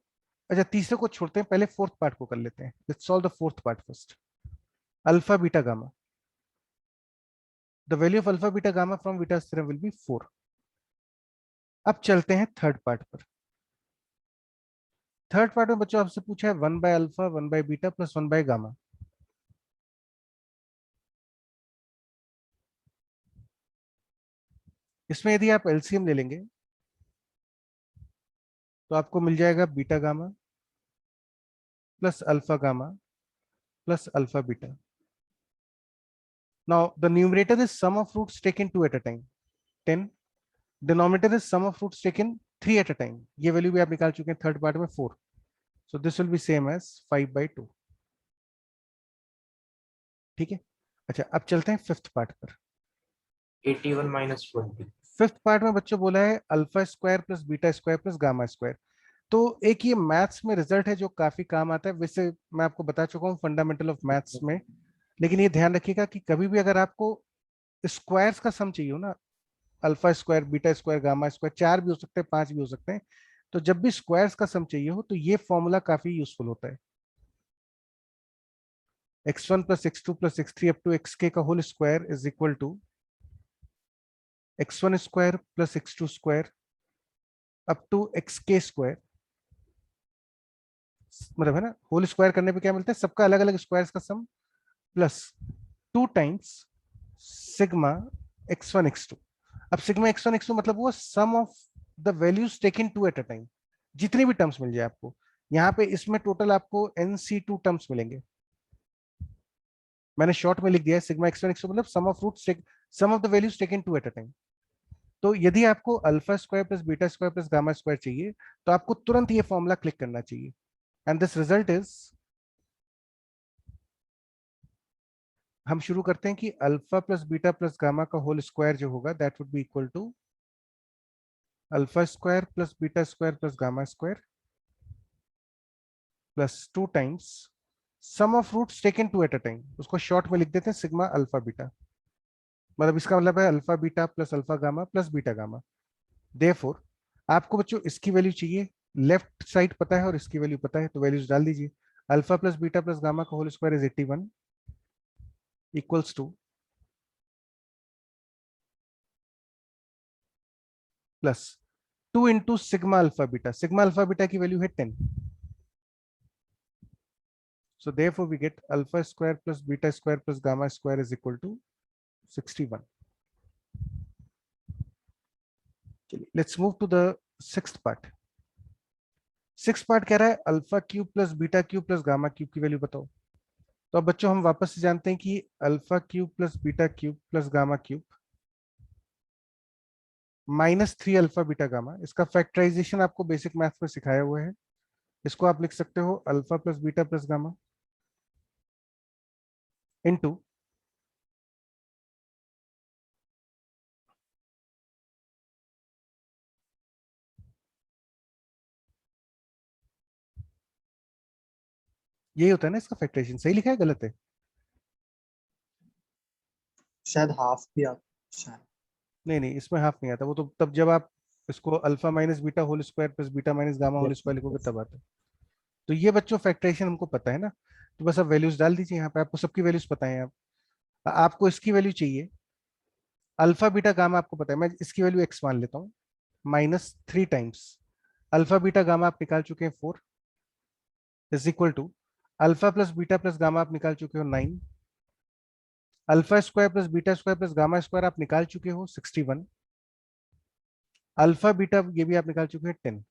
अच्छा तीसरे को छोड़ते हैं, पहले फोर्थ पार्ट को कर लेते हैं। Let's solve the fourth part first. Alpha beta gamma, the value of alpha beta gamma from Vieta's theorem will be 4। अब चलते हैं थर्ड पार्ट पर। थर्ड पार्ट में बच्चों आपसे पूछा है 1/अल्फा 1/बीटा प्लस 1/गामा। इसमें यदि आप एलसीएम ले लेंगे तो आपको मिल जाएगा beta gamma plus alpha gamma plus alpha beta. Now the numerator is sum of roots taken two at a time, 10. Denominator is sum of roots taken three at a time. ये value भी आप निकाल चुके हैं third part में 4, so this will be same as 5/2। ठीक है, अच्छा अब चलते हैं फिफ्थ पार्ट पर। 81 माइनस 20। फिफ्थ पार्ट में बच्चों बोला है alpha square plus beta square plus gamma square. तो एक ये मैथ्स में रिजल्ट है जो काफी काम आता है। वैसे मैं आपको बता चुका हूँ फंडामेंटल ऑफ मैथ्स में, लेकिन ये ध्यान रखिएगा कि कभी भी अगर आपको स्क्वायर्स का सम चाहिए हो ना, alpha square beta square gamma square, चार भी हो सकते हैं, पांच भी हो सकते हैं, तो जब भी स्क्वायर्स का सम चाहिए हो तो ये फॉर्मूला काफी यूजफुल होता है। x1 plus x2 plus x3 up to xk का whole square is equal to x1 square plus x2 square up to xk square. मतलब है ना, होल स्क्वायर करने पे क्या मिलता है, सबका अलग अलग स्क्वायर्स का सम plus 2 times sigma x1 x2। अब सिग्मा x1 x2 मतलब वो sum of the values taken two at a time, जितने भी टर्म्स मिल जाए आपको। यहाँ पे इसमें टोटल आपको NC2 टर्म्स मिलेंगे। मैंने शॉर्ट में लिख दिया है सिग्मा x1 x2 मतलब sum of roots, sum of the values taken two at a time. तो यदि आपको alpha square plus beta square plus gamma square चाहिए तो आपको तुरंत ये फॉर्मूला क्लिक करना चाहिए, एंड दिस रिजल्ट इज, हम शुरू करते हैं कि alpha plus beta plus gamma का होल स्क्वायर जो होगा that would be equal to alpha square plus beta square plus gamma square plus 2 times sum of roots taken two at a time, उसको short में लिख देते हैं sigma alpha beta. मतलब इसका मतलब है alpha beta plus alpha gamma plus beta gamma. Therefore आपको बच्चों इसकी वैल्यू चाहिए, लेफ्ट साइड पता है और इसकी वैल्यू पता है, तो वैल्यूज डाल दीजिए। Alpha plus beta plus gamma का whole square is 81 equals to plus 2 into sigma alpha beta. Sigma alpha beta की वैल्यू है 10, so therefore we get alpha square plus beta square plus gamma square is equal to 61। चलिए let's move to the sixth part. Six part कह रहा है alpha cube plus beta cube plus gamma cube की value बताओ। तो अब बच्चों हम वापस से जानते हैं कि alpha cube plus beta cube plus gamma cube -3 alpha beta gamma, इसका फैक्टराइजेशन आपको बेसिक मैथ्स में सिखाया हुआ है। इसको आप लिख सकते हो alpha plus beta plus gamma into यही होता है ना इसका फैक्टराइजेशन। सही लिखा है गलत है? शायद हाफ भी आता शायद। नहीं, इसमें हाफ नहीं आता, वो तो तब जब आप इसको alpha minus beta whole square plus beta minus gamma whole square लिखोगे तब आता है। तो ये बच्चों फैक्टराइजेशन हमको पता है ना, तो बस अब वैल्यूज डाल दीजिए यहाँ पे, आपको सबकी वैल्यूज पता है। आपको इसकी वैल्यू चाहिए, अल्फा बीटा गामा आपको पता है, मैं इसकी वैल्यू एक्स मान लेता हूँ, -3 टाइम्स अल्फा बीटा गामा आप निकाल चुके हैं 4 is equal to alpha plus beta plus gamma आप निकाल चुके हो 9, alpha square plus beta square plus gamma square आप निकाल चुके हो 61, अल्फा बीटा ये भी आप निकाल चुके हैं 10।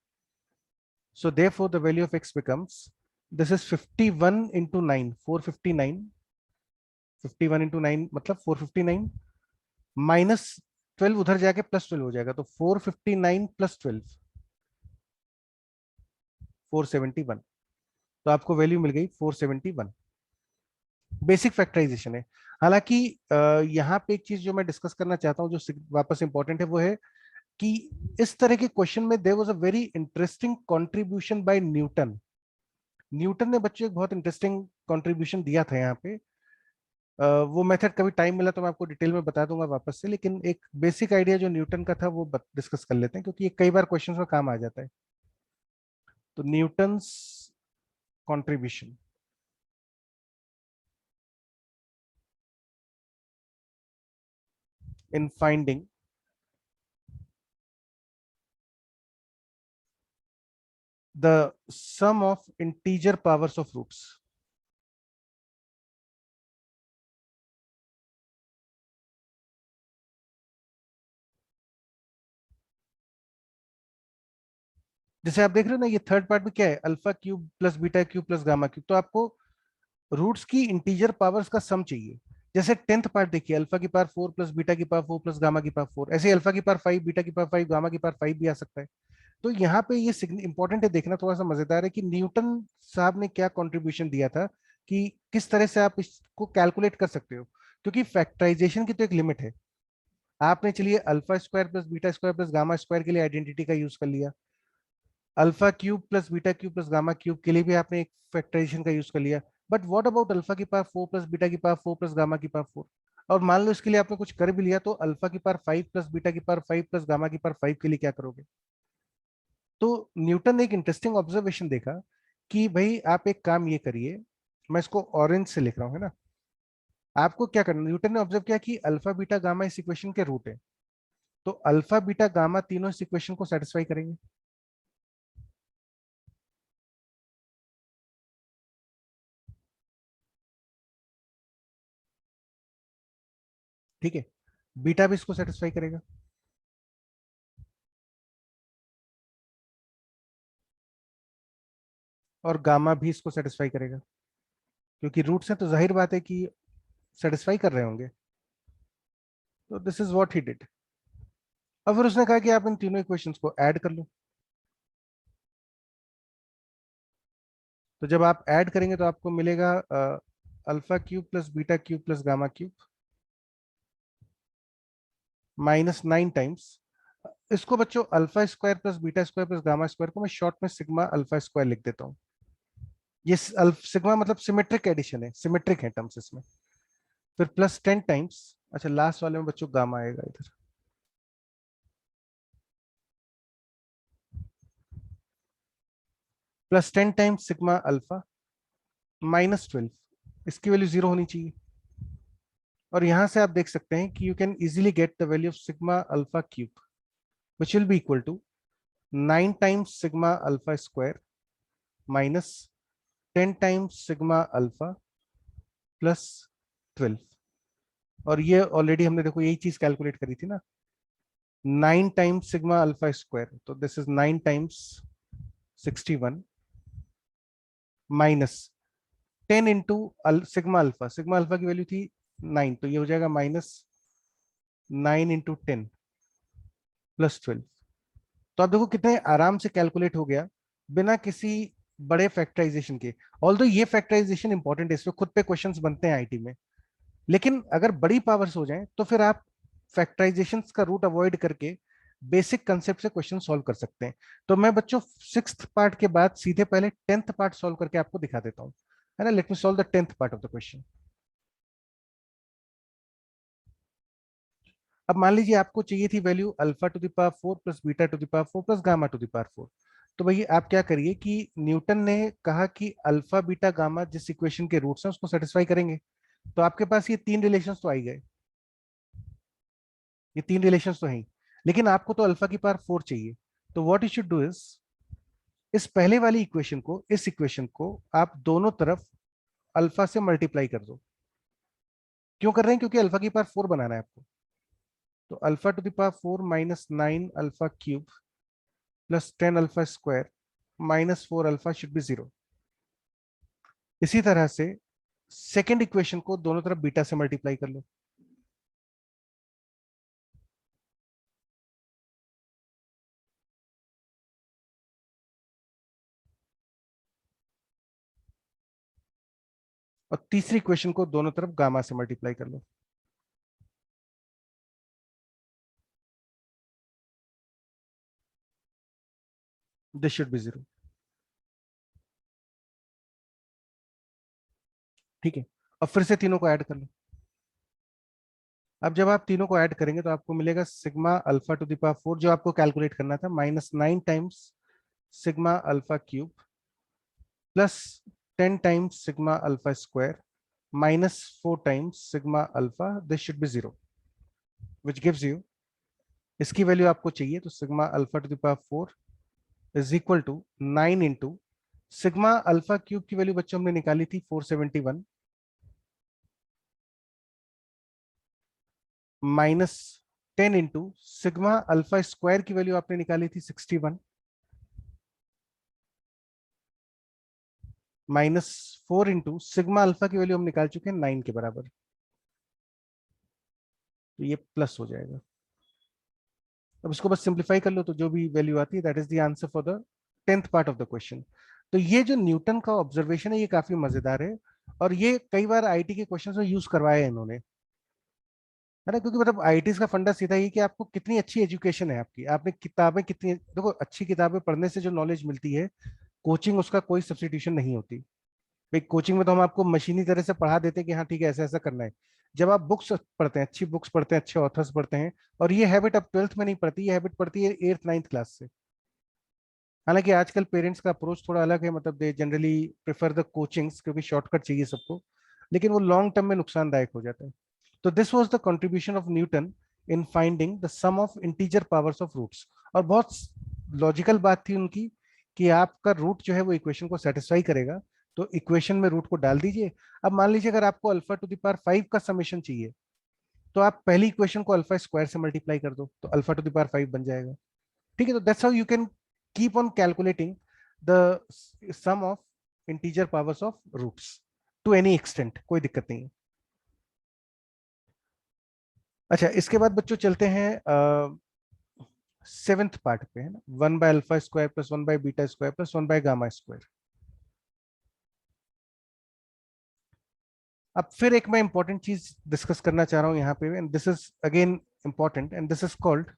So therefore the value of x becomes, this is 51 into 9, 459, 51 into 9 मतलब 459 माइनस 12 उधर जाके प्लस 12 हो जाएगा, तो 459 प्लस 12 471, तो आपको वैल्यू मिल गई 471। बेसिक फैक्टराइजेशन है। हालांकि यहाँ पे एक चीज जो मैं डिस्कस करना चाहता हूँ जो वापस इंपॉर्टेंट है वो है कि इस तरह के क्वेश्चन में there was a very interesting contribution by Newton. Newton ने बच्चों एक बहुत इंटरेस्टिंग कंट्रीब्यूशन दिया था यहाँ पे। वो मेथड कभी टाइम मिला तो मैं आपको डिटेल में बता दूंगा वापस से, लेकिन एक बेसिक आइडिया जो न्यूटन का था वो डिस्कस कर लेते हैं क्योंकि ये कई बार क्वेश्चंस में काम आ जाता है। तो Newton's contribution, in finding the sum of integer powers of roots। जैसे आप देख रहे हो ना, ये थर्ड पार्ट में क्या है, alpha cube plus beta cube plus gamma cube, तो आपको रूट्स की इंटीजर पावर्स का सम चाहिए। जैसे 10th पार्ट देखिए, अल्फा की पावर 4 प्लस बीटा की पावर 4 प्लस गामा की पावर 4, ऐसे अल्फा की पावर 5 बीटा की पावर 5 गामा की पावर 5 भी आ सकता है। तो यहाँ पे ये इंपॉर्टेंट है देखना, थोड़ा सा मजेदार है कि न्यूटन साहब ने क्या कंट्रीब्यूशन दिया था, कि किस तरह से आप इसको कैलकुलेट कर सकते हो, क्योंकि फैक्टराइजेशन की तो एक लिमिट है। आपने चलिए alpha square plus beta square plus gamma square के लिए आइडेंटिटी का यूज कर लिया, alpha cube plus beta cube plus gamma cube के लिए भी आपने एक फैक्टराइजेशन का यूज कर लिया, बट व्हाट अबाउट अल्फा की पावर 4 प्लस बीटा की पावर 4 प्लस गामा की पावर 4, और मान लो इसके लिए आपने कुछ कर भी लिया, तो अल्फा की पावर 5 प्लस बीटा की पावर 5 प्लस गामा की पावर 5 के लिए क्या करोगे। तो न्यूटन ने एक इंटरेस्टिंग ऑब्जर्वेशन देखा कि भाई आप एक काम ये करिए, मैं इसको ऑरेंज से लिख रहा हूँ है ना, आपको क्या करना, न्यूटन ने ऑब्जर्व किया कि अल्फा बीटा गामा इस इक्वेशन के रूट है, तो अल्फा बीटा गामा तीनों इस इक्वेशन को सेटिस्फाई करेंगे। ठीक है, बीटा भी इसको सेटिस्फाई करेगा, और गामा भी इसको सेटिस्फाई करेगा, क्योंकि रूट्स हैं तो जाहिर बात है कि सेटिस्फाई कर रहे होंगे। तो this is what he did. अब फिर उसने कहा कि आप इन तीनों इक्वेशंस को ऐड कर लो, तो जब आप ऐड करेंगे तो आपको मिलेगा alpha cube plus beta cube plus gamma cube -9 times, इसको बच्चों alpha square plus beta square plus gamma square को मैं शॉर्ट में सिग्मा अल्फा स्क्वायर लिख देता हूँ। ये सिग्मा मतलब सिमेट्रिक एडिशन है, सिमेट्रिक है टर्म्स इसमें। फिर प्लस 10 टाइम्स, अच्छा लास्ट वाले में बच्चों गामा आएगा इधर, प्लस 10 टाइम्स सिग्मा अल्फा -12, इसकी वैल्यू 0 होनी चाहिए। और यहां से आप देख सकते हैं कि you can easily get the value of sigma alpha cube which will be equal to 9 times sigma alpha square minus 10 times sigma alpha plus 12। और ये ऑलरेडी हमने देखो यही चीज कैलकुलेट करी थी ना, 9 टाइम्स सिग्मा अल्फा स्क्वायर, तो this is 9 times 61 minus 10 into sigma alpha की वैल्यू थी 9, तो ये हो जाएगा -9 इंटू 10 प्लस 12। तो आप देखो कितने आराम से कैलकुलेट हो गया बिना किसी बड़े फैक्टराइजेशन के। ऑल्दो ये फैक्टराइजेशन इंपॉर्टेंट है, इस पे खुद पे क्वेश्चंस बनते हैं आईटी में, लेकिन अगर बड़ी पावर्स हो जाएं तो फिर आप फैक्टराइजेशन का रूट अवॉइड करके बेसिक कंसेप्ट से क्वेश्चन सॉल्व कर सकते हैं। तो मैं बच्चों 6th पार्ट के बाद सीधे पहले 10th पार्ट सॉल्व करके आपको दिखा देता हूं, है ना। Let me solve the 10th part of the question. अब मान लीजिए आपको चाहिए थी value alpha to the power 4 plus beta to the power 4 plus gamma to the power 4। तो भाई आप क्या करिए कि न्यूटन ने कहा कि अल्फा बीटा गामा जिस इक्वेशन के रूट्स हैं उसको सेटिस्फाई करेंगे। तो आपके पास ये तीन रिलेशंस तो आ ही गए, ये तीन रिलेशंस तो हैं ही। लेकिन आपको तो अल्फा की पावर 4 चाहिए। तो what you should do is, इस पहले वाली इक्वेशन को, इस इक्वेशन को आप दोनों तरफ अल्फा से मल्टीप्लाई कर दो। क्यों कर रहे हैं? क्योंकि अल्फा की पावर 4 बनाना है आपको। तो alpha to the power 4 minus 9 alpha cube plus 10 alpha square minus 4 alpha should be 0। इसी तरह से सेकेंड इक्वेशन को दोनों तरफ बीटा से मल्टीप्लाई कर लो। और तीसरी इक्वेशन को दोनों तरफ गामा से मल्टीप्लाई कर लो। This should be 0। ठीक है, अब फिर से तीनों को ऐड कर लो। अब जब आप तीनों को ऐड करेंगे तो आपको मिलेगा sigma alpha to the power 4 जो आपको कैलकुलेट करना था minus 9 times sigma alpha cube plus 10 times sigma alpha square minus 4 times sigma alpha. This should be 0, which gives you, इसकी वैल्यू आपको चाहिए तो sigma alpha to the power 4 is equal to 9 into sigma alpha cube की value बच्चों हमने निकाली थी 471 माइनस 10 इंटू सिग्मा अल्फा स्क्वायर की वैल्यू आपने निकाली थी 61 माइनस 4 इंटू सिग्मा अल्फा की वैल्यू हम निकाल चुके हैं 9 के बराबर। तो ये प्लस हो जाएगा। अब इसको बस सिंप्लीफाई कर लो तो जो भी वैल्यू आती है that is the answer for the 10th part of the question. तो ये जो न्यूटन का ऑब्जर्वेशन है ये काफी मजेदार है और ये कई बार आईटी के क्वेश्चन में यूज करवाया है इन्होंने, है ना। क्योंकि मतलब आईटी का फंडा सीधा ही कि आपको कितनी अच्छी एजुकेशन है आपकी, आपने किताबें कितनी, देखो अच्छी किताबें पढ़ने से जो नॉलेज मिलती है, कोचिंग उसका कोई सब्सटीट्यूशन नहीं होती। भाई कोचिंग में तो हम आपको मशीनी तरह से पढ़ा देते हैं कि हाँ ठीक है ऐसा ऐसा करना है। जब आप बुक्स पढ़ते हैं, अच्छी बुक्स पढ़ते हैं, अच्छे ऑथर्स पढ़ते हैं, और ये हैबिट अब 12th में नहीं पड़ती, ये हैबिट पड़ती है 8th 9th क्लास से। हालांकि आजकल पेरेंट्स का अप्रोच थोड़ा अलग है, मतलब they generally prefer the coachings क्योंकि शॉर्टकट चाहिए सबको, लेकिन वो लॉन्ग टर्म में नुकसानदायक हो जाता है। तो this was the contribution of Newton in finding the sum of integer powers of roots. और बहुत लॉजिकल बात थी उनकी कि आपका रूट जो है वो इक्वेशन को सेटिस्फाई करेगा, तो इक्वेशन में रूट को डाल दीजिए। अब मान लीजिए अगर आपको अल्फा टू द पावर 5 का समेशन चाहिए तो आप पहली इक्वेशन को अल्फा स्क्वायर से मल्टीप्लाई कर दो तो अल्फा टू द पावर 5 बन जाएगा। ठीक है, तो that's how you can keep on calculating the sum of integer powers of roots to any extent, कोई दिक्कत नहीं है। अच्छा, इसके बाद बच्चों चलते हैं 7th पार्ट पे, है ना। 1 by alpha square plus 1 by beta square plus 1 by gamma square. अब फिर एक मैं इंपॉर्टेंट चीज डिस्कस करना चाह रहा हूं यहाँ पे, and this is again important, and this is called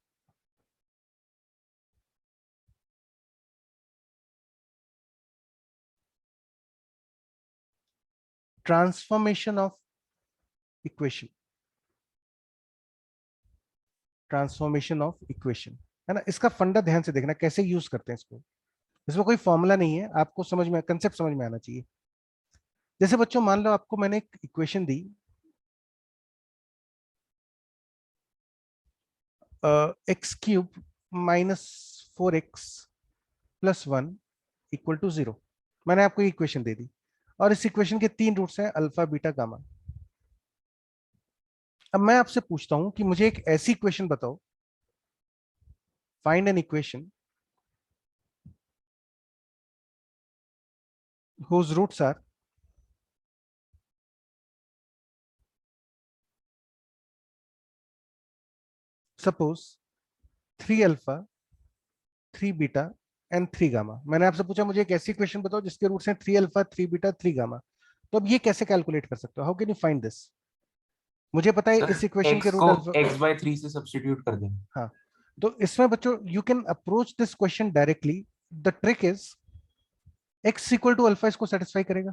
transformation of equation. Transformation of equation, है ना। इसका फंडा ध्यान से देखना कैसे यूज करते हैं इसको। इसमें कोई फॉर्मूला नहीं है, आपको समझ में, कंसेप्ट समझ में आना चाहिए। जैसे बच्चों मान लो आपको मैंने एक इक्वेशन दी, X cube minus 4x plus 1 equal to 0। मैंने आपको इक्वेशन दे दी और इस इक्वेशन के तीन रूट्स हैं अल्फा बीटा गामा। अब मैं आपसे पूछता हूं कि मुझे एक ऐसी इक्वेशन बताओ, find an equation whose roots are suppose 3 alpha 3 beta and 3 gamma. मैंने आपसे पूछा मुझे एक ऐसी इक्वेशन बताओ जिसके रूट्स हैं 3 अल्फा 3 बीटा 3 गामा। तो अब ये कैसे कैलकुलेट कर सकते हो? How can you find this? मुझे पता है इस इक्वेशन के x रूट को अल्फा, x बाय 3 से सब्स्टिट्यूट कर देंगे। हाँ। तो इसमें बच्चों you can approach this question directly. The trick is x equal to alpha इसको सेटिस्फाई करेगा।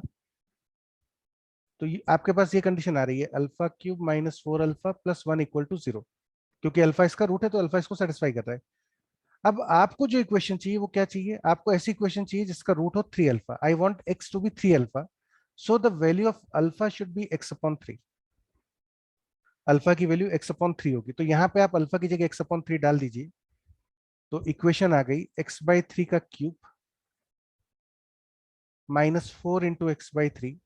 तो आपके पास ये कंडीशन आ रही है alpha cube minus 4 alpha plus 1 equal to 0। क्योंकि अल्फा इसका रूट है तो अल्फा इसको सेटिस्फाई कर रहा है। अब आपको जो इक्वेशन चाहिए वो क्या चाहिए, आपको ऐसी इक्वेशन चाहिए जिसका रूट हो 3 alpha. I want x to be 3 alpha, so the value of alpha should be x upon 3। Alpha की वैल्यू x अपॉन 3 होगी, तो यहाँ पे आप अल्फा की जगह x अपॉन 3 डाल दीजिए, तो इक्वेशन आ गई x/3 का cube -4 into x/3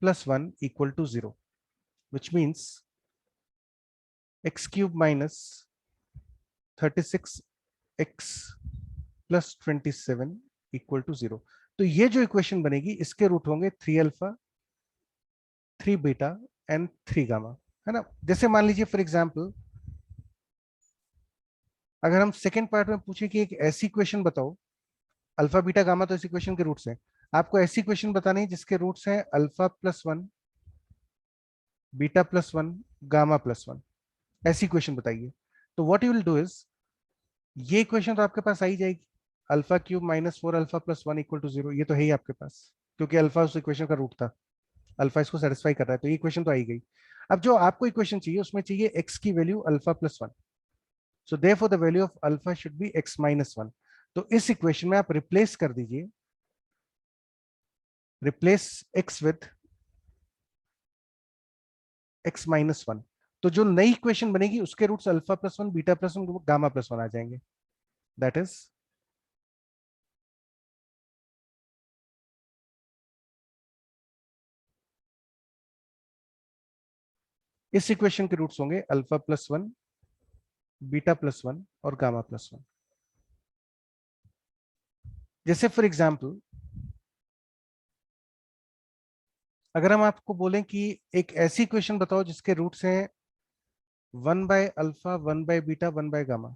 +1 equal to 0, which means x cube minus 36x plus 27 equal to 0। तो ये जो इक्वेशन बनेगी इसके रूट होंगे 3 अल्फा, 3 बीटा एंड 3 गामा, है ना। जैसे मान लीजिए फॉर एग्जांपल अगर हम सेकेंड पार्ट में पूछे कि एक ऐसी इक्वेशन बताओ, अल्फा बीटा गामा तो इस इक्वेशन के रूट्स हैं, आपको ऐसी इक्वेशन बतानी है जिसके रूट्स हैं अल्फा +1, बीटा +1, गामा +1, ऐसी इक्वेशन बताइए। तो what you will do is, ये इक्वेशन तो आपके पास आ ही जाएगी, alpha cube -4 alpha +1 equal to 0, ये तो है ही आपके पास, क्योंकि अल्फा उस इक्वेशन का रूट था, अल्फा इसको सेटिस्फाई कर रहा है, तो ये इक्वेशन तो आ ही गई। अब जो आपको इक्वेशन चाहिए उसमें चाहिए x की value alpha +1, so therefore the value of alpha should B x-1। तो इस इक्वेशन में आप रिप्लेस कर दीजिए, रिप्लेस x विद x-1, तो जो नई इक्वेशन बनेगी उसके रूट्स अल्फा +1, बीटा +1, गामा +1 आ जाएंगे। दैट इज इस इक्वेशन के रूट्स होंगे अल्फा +1, बीटा +1 और गामा +1। जैसे फॉर एग्जाम्पल अगर हम आपको बोलें कि एक ऐसी इक्वेशन बताओ जिसके रूट्स हैं 1/अल्फा, 1/बीटा, 1/गामा,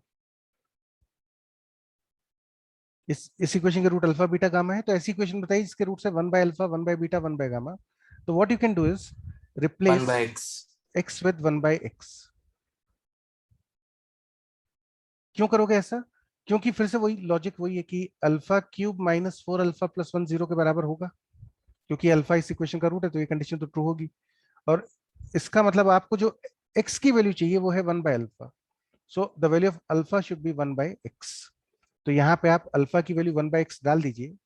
इस इक्वेशन के रूट अल्फा बीटा गामा है, तो ऐसी इक्वेशन बताइए जिसके रूट्स है 1/अल्फा, 1/बीटा, 1/गामा। तो what you can do is one replace by x. x with 1/x। क्यों करोगे ऐसा, क्योंकि फिर से वही लॉजिक वही है कि अल्फा क्यूब -4 अल्फा +1 0 के बराबर होगा, क्योंकि अल्फा इस इक्वेशन का रूट है, तो ये कंडीशन तो ट्रू होगी। और इसका मतलब आपको जो x की वैल्यू चाहिए वो है 1/अल्फा, so the value of alpha should be 1/x। तो यहाँ पे आप अल्फा की वैल्यू 1/x डाल दीजिए,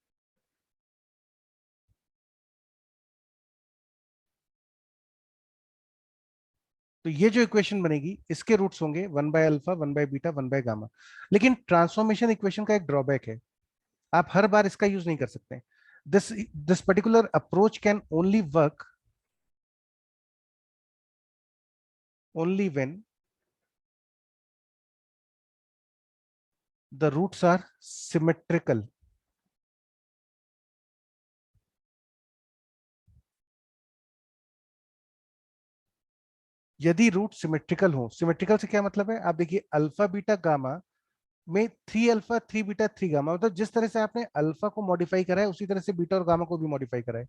तो ये जो इक्वेशन बनेगी इसके रूट्स होंगे 1/अल्फा, 1/बीटा, 1/गामा। लेकिन ट्रांसफॉर्मेशन इक्वेशन का एक ड्रॉबैक है, आप हर बार इसका यूज नहीं कर सकते। This this particular approach can only work only when the roots are symmetrical. यदि रूट सिमेट्रिकल हो, सिमेट्रिकल से क्या मतलब है, आप देखिए अल्फा बीटा गामा में 3 अल्फा, 3 बीटा, 3 गामा, मतलब जिस तरह से आपने अल्फा को मॉडिफाई करा है उसी तरह से बीटा और गामा को भी मॉडिफाई करा है।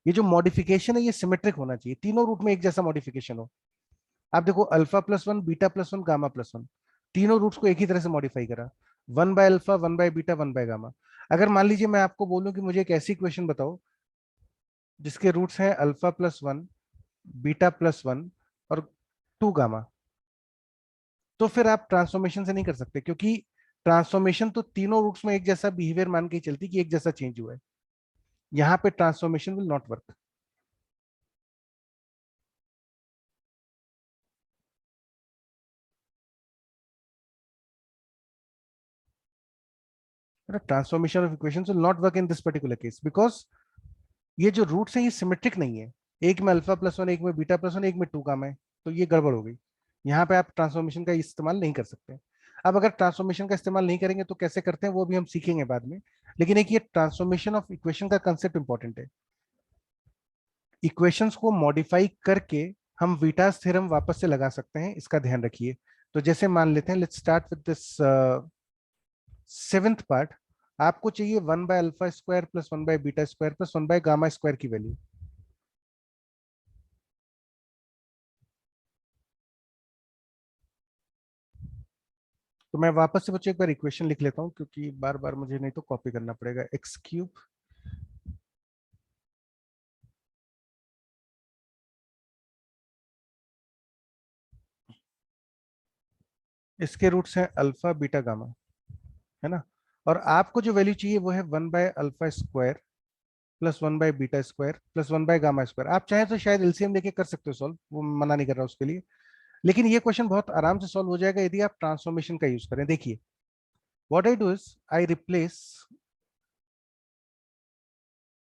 ये जो मॉडिफिकेशन है ये सिमेट्रिक होना चाहिए, तीनों रूट में एक जैसा मॉडिफिकेशन हो। आप देखो अल्फा +1, बीटा +1, गामा +1, तीनों रूट्स को एक ही तरह से मॉडिफाई करा, 1/अल्फा, 1/बीटा, 1/गामा। अगर मान लीजिए मैं आपको बोलूं कि मुझे एक ऐसी इक्वेशन बताओ जिसके रूट्स हैं अल्फा +1, बीटा +1 और 2 गामा, तो फिर आप ट्रांसफॉर्मेशन से नहीं कर सकते, क्योंकि ट्रांसफॉर्मेशन तो तीनों रूट्स में एक जैसा बिहेवियर मान के ही चलती कि एक जैसा चेंज हुआ है। यहाँ पे transformation will not work. Transformation of equations will not work in this particular case, because ये जो रूट्स हैं ये सिमेट्रिक नहीं है, एक में अल्फा +1, एक में बीटा +1, एक में 2 गामा है, तो ये गड़बड़ हो गई। यहाँ पे आप ट्रांसफॉर्मेशन का इस्तेमाल नहीं कर सकते। अब अगर ट्रांसफॉर्मेशन का इस्तेमाल नहीं करेंगे तो कैसे करते हैं वो भी हम सीखेंगे बाद में, लेकिन एक ये ट्रांसफॉर्मेशन ऑफ इक्वेशन का कंसेप्ट इंपॉर्टेंट है। इक्वेशंस को मॉडिफाई करके हम वीटास थ्योरम वापस से लगा सकते हैं, इसका ध्यान रखिए। तो जैसे मान लेते हैं, let's start with this seventh part. आपको चाहिए 1/अल्फा² + 1/बीटा² + 1/गामा² की वैल्यू। तो मैं वापस से बच्चों एक बार इक्वेशन लिख लेता हूं, क्योंकि बार बार मुझे नहीं तो कॉपी करना पड़ेगा। x³ इसके रूट्स हैं अल्फा बीटा गामा, है ना। और आपको जो वैल्यू चाहिए वो है 1/α² प्लस 1/β² प्लस 1/γ²। आप चाहें तो शायद एलसीएम लेके कर सकते हो सॉल्व, वो मना नहीं कर रहा उसके लिए, लेकिन ये क्वेश्चन बहुत आराम से सॉल्व हो जाएगा यदि आप ट्रांसफॉर्मेशन का यूज करें। देखिए, what I do is I replace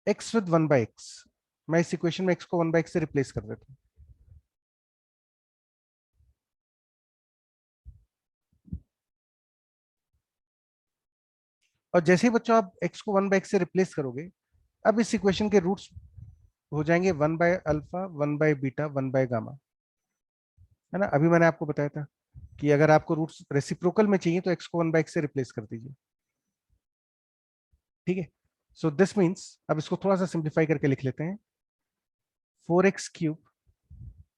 x with 1/x। मैं इस इक्वेशन में x को 1/x से रिप्लेस कर देता हूं। और जैसे ही बच्चों आप x को 1/x से रिप्लेस करोगे, अब इस इक्वेशन के रूट्स हो जाएंगे 1/α 1/β 1/γ, है ना। अभी मैंने आपको बताया था कि अगर आपको रूट्स रेसिप्रोकल में चाहिए तो x को 1/x से रिप्लेस कर दीजिए, ठीक है। सो दिस मीन्स, अब इसको थोड़ा सा सिंप्लीफाई करके लिख लेते हैं, 4x³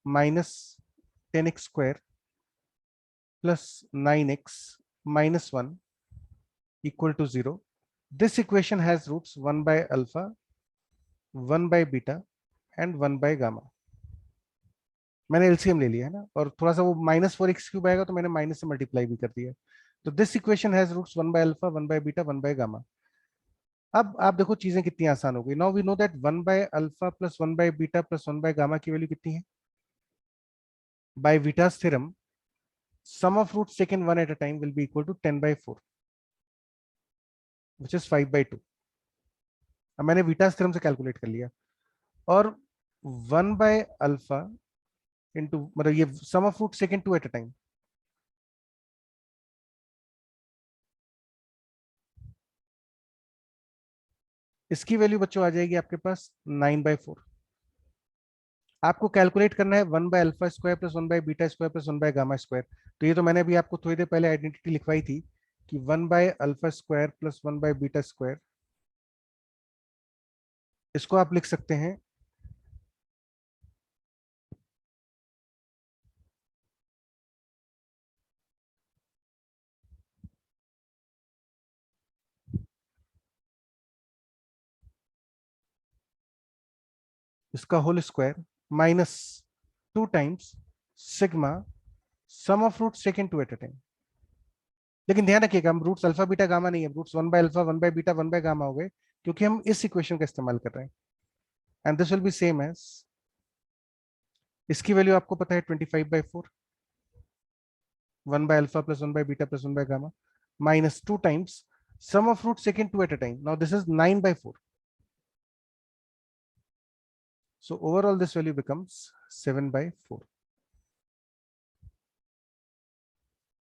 minus 10x² plus 9x minus 1 equal to 0. This equation has roots 1/α 1/β and 1/γ। मैंने एलसीएम ले लिया है ना, और थोड़ा सा वो -4x³ आएगा तो मैंने माइनस से मल्टीप्लाई भी कर दिया। तो दिस इक्वेशन हैज रूट्स 1/α 1/β 1/γ। अब आप देखो चीजें कितनी आसान हो गई। Now we know that 1/α plus 1/β plus 1/γ की वैल्यू कितनी है। By Vieta's theorem, sum of roots taken one at a time will be equal to 10/4, which is 5/2। अब मैंने विटास थ्योरम से कैलकुलेट कर लिया, और 1/α इंटू, मतलब ये sum of roots taken 2 at a time, इसकी वैल्यू बच्चों आ जाएगी आपके पास 9/4। आपको कैलकुलेट करना है 1/α² प्लस 1/β² प्लस 1/γ²। तो ये तो मैंने अभी आपको थोड़ी देर पहले आइडेंटिटी लिखवाई थी कि 1/α² प्लस 1/β², इसको आप लिख सकते हैं इसका whole square minus 2 times sigma sum of roots taken 2 at a time. लेकिन ध्यान रखिएगा, हम रूट्स अल्फा बीटा गामा नहीं है, रूट्स 1/α 1/β 1/γ हो गए, क्योंकि हम इस इक्वेशन का इस्तेमाल कर रहे हैं। And this will be same as, इसकी वैल्यू आपको पता है 25/4, 1/α plus 1/β plus 1/γ minus 2 times sum of roots taken 2 at a time. Now this is 9/4. So overall this value becomes 7/4.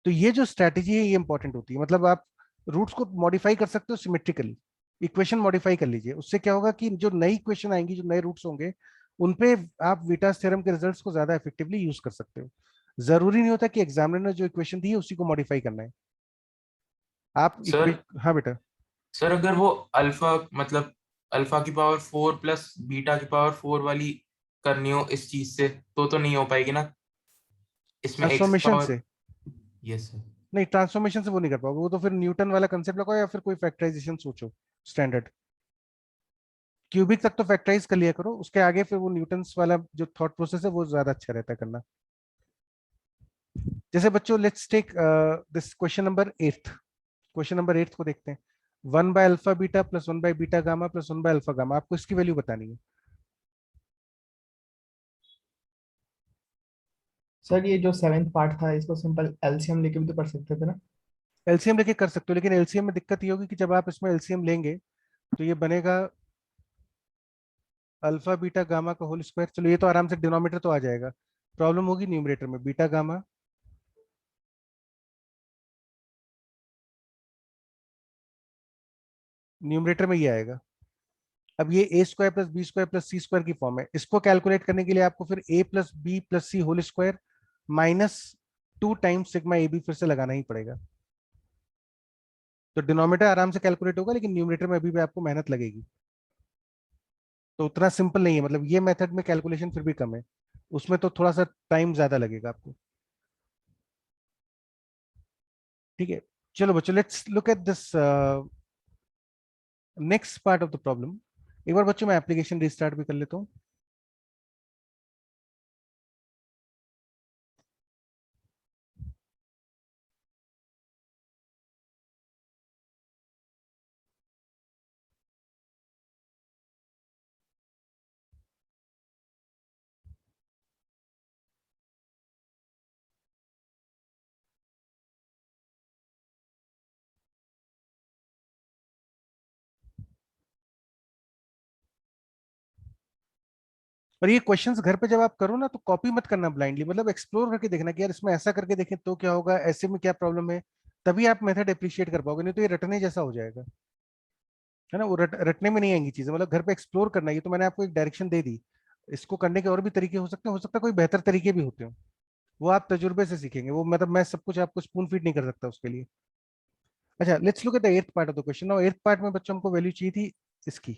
तो ये जो स्ट्रैटेजी है ये इंपॉर्टेंट होती है, मतलब आप रूट्स को मॉडिफाई कर सकते हो सिमेट्रिकली। इक्वेशन मॉडिफाई कर लीजिए, उससे क्या होगा कि जो नई इक्वेशन आएंगी, जो नए रूट्स होंगे, उनपे आप विटास थ्योरम के रिजल्ट्स को ज्यादा इफेक्टिवली यूज कर सकते हो। जरूरी नहीं होता कि एग्जामिनर ने जो इक्वेशन दी है उसी को मॉडिफाई करना है। आप सर हाँ बेटा। सर अगर वो अल्फा मतलब अल्फा की पावर 4 प्लस बीटा की पावर 4 वाली करनी हो इस चीज से तो नहीं हो पाएगी ना, इसमें एक्स ट्रांसफॉर्मेशन पावर। से यस सर। नहीं, ट्रांसफॉर्मेशन से वो नहीं कर पाओगे, वो तो फिर न्यूटन वाला कंसेप्ट लगाओ या फिर कोई फैक्टराइजेशन सोचो स्टैंडर्ड। क्यूबिक तक तो फैक्टराइज कर लिया करो, उसके आगे फिर वो न्यूटन्स वाला जो थॉट प्रोसेस है वो ज्यादा अच्छा रहता है करना। जैसे बच्चों let's take this question number 8। Question number 8 को देखते हैं। 1/α beta plus 1/β gamma plus 1/α gamma, आपको इसकी वैल्यू बतानी है। सर ये जो 7th पार्ट था इसको सिंपल एलसीएम लेके भी तो कर सकते थे ना। एलसीएम लेके कर सकते हो, लेकिन एलसीएम में दिक्कत ये होगी कि जब आप इसमें एलसीएम लेंगे तो ये बनेगा अल्फा बीटा गामा का होल स्क्वायर। चलो ये तो आराम से डिनोमिनेटर तो आ जाएगा, प्रॉब्लम होगी न्यूमरेटर में। बीटा गामा न्यूमरेटर में ये आएगा। अब ये a² plus b² plus c² की फॉर्म है, इसको कैलकुलेट करने के लिए आपको फिर a plus B plus C whole square minus 2 times sigma A B फिर से लगाना ही पड़ेगा। तो डिनोमिनेटर आराम से कैलकुलेट होगा, लेकिन न्यूमरेटर में अभी भी आपको मेहनत लगेगी। तो उतना सिंपल नहीं है, मतलब ये मेथड में कैलकुलेशन फिर भी कम है, उसमें तो थोड़ा सा टाइम ज्यादा लगेगा आपको। ठीक है, चलो बच्चों let's look at this next part of the problem. एक बार बच्चों मैं एप्लीकेशन रिस्टार्ट भी कर लेता हूँ। और ये क्वेश्चंस घर पे जब आप करो ना तो कॉपी मत करना ब्लाइंडली, मतलब एक्सप्लोर करके देखना कि यार इसमें ऐसा करके देखें तो क्या होगा, ऐसे में क्या प्रॉब्लम है, तभी आप मेथड अप्रिशिएट कर पाओगे, नहीं तो ये रटने जैसा हो जाएगा, है ना, वो रटने में नहीं आएंगी चीजें, मतलब घर पे एक्सप्लोर करना है। ये तो मैंने आपको एक डायरेक्शन दे दी, इसको करने के और भी तरीके हो सकता है कोई बेहतर तरीके भी होते हो, वो आप तजुर्बे से सीखेंगे, वो मतलब मैं सब कुछ आपको स्पून फीड नहीं कर सकता उसके लिए। अच्छा, let's look at the eighth part of the question. Now eighth part में बच्चों हमको वैल्यू चाहिए थी इसकी।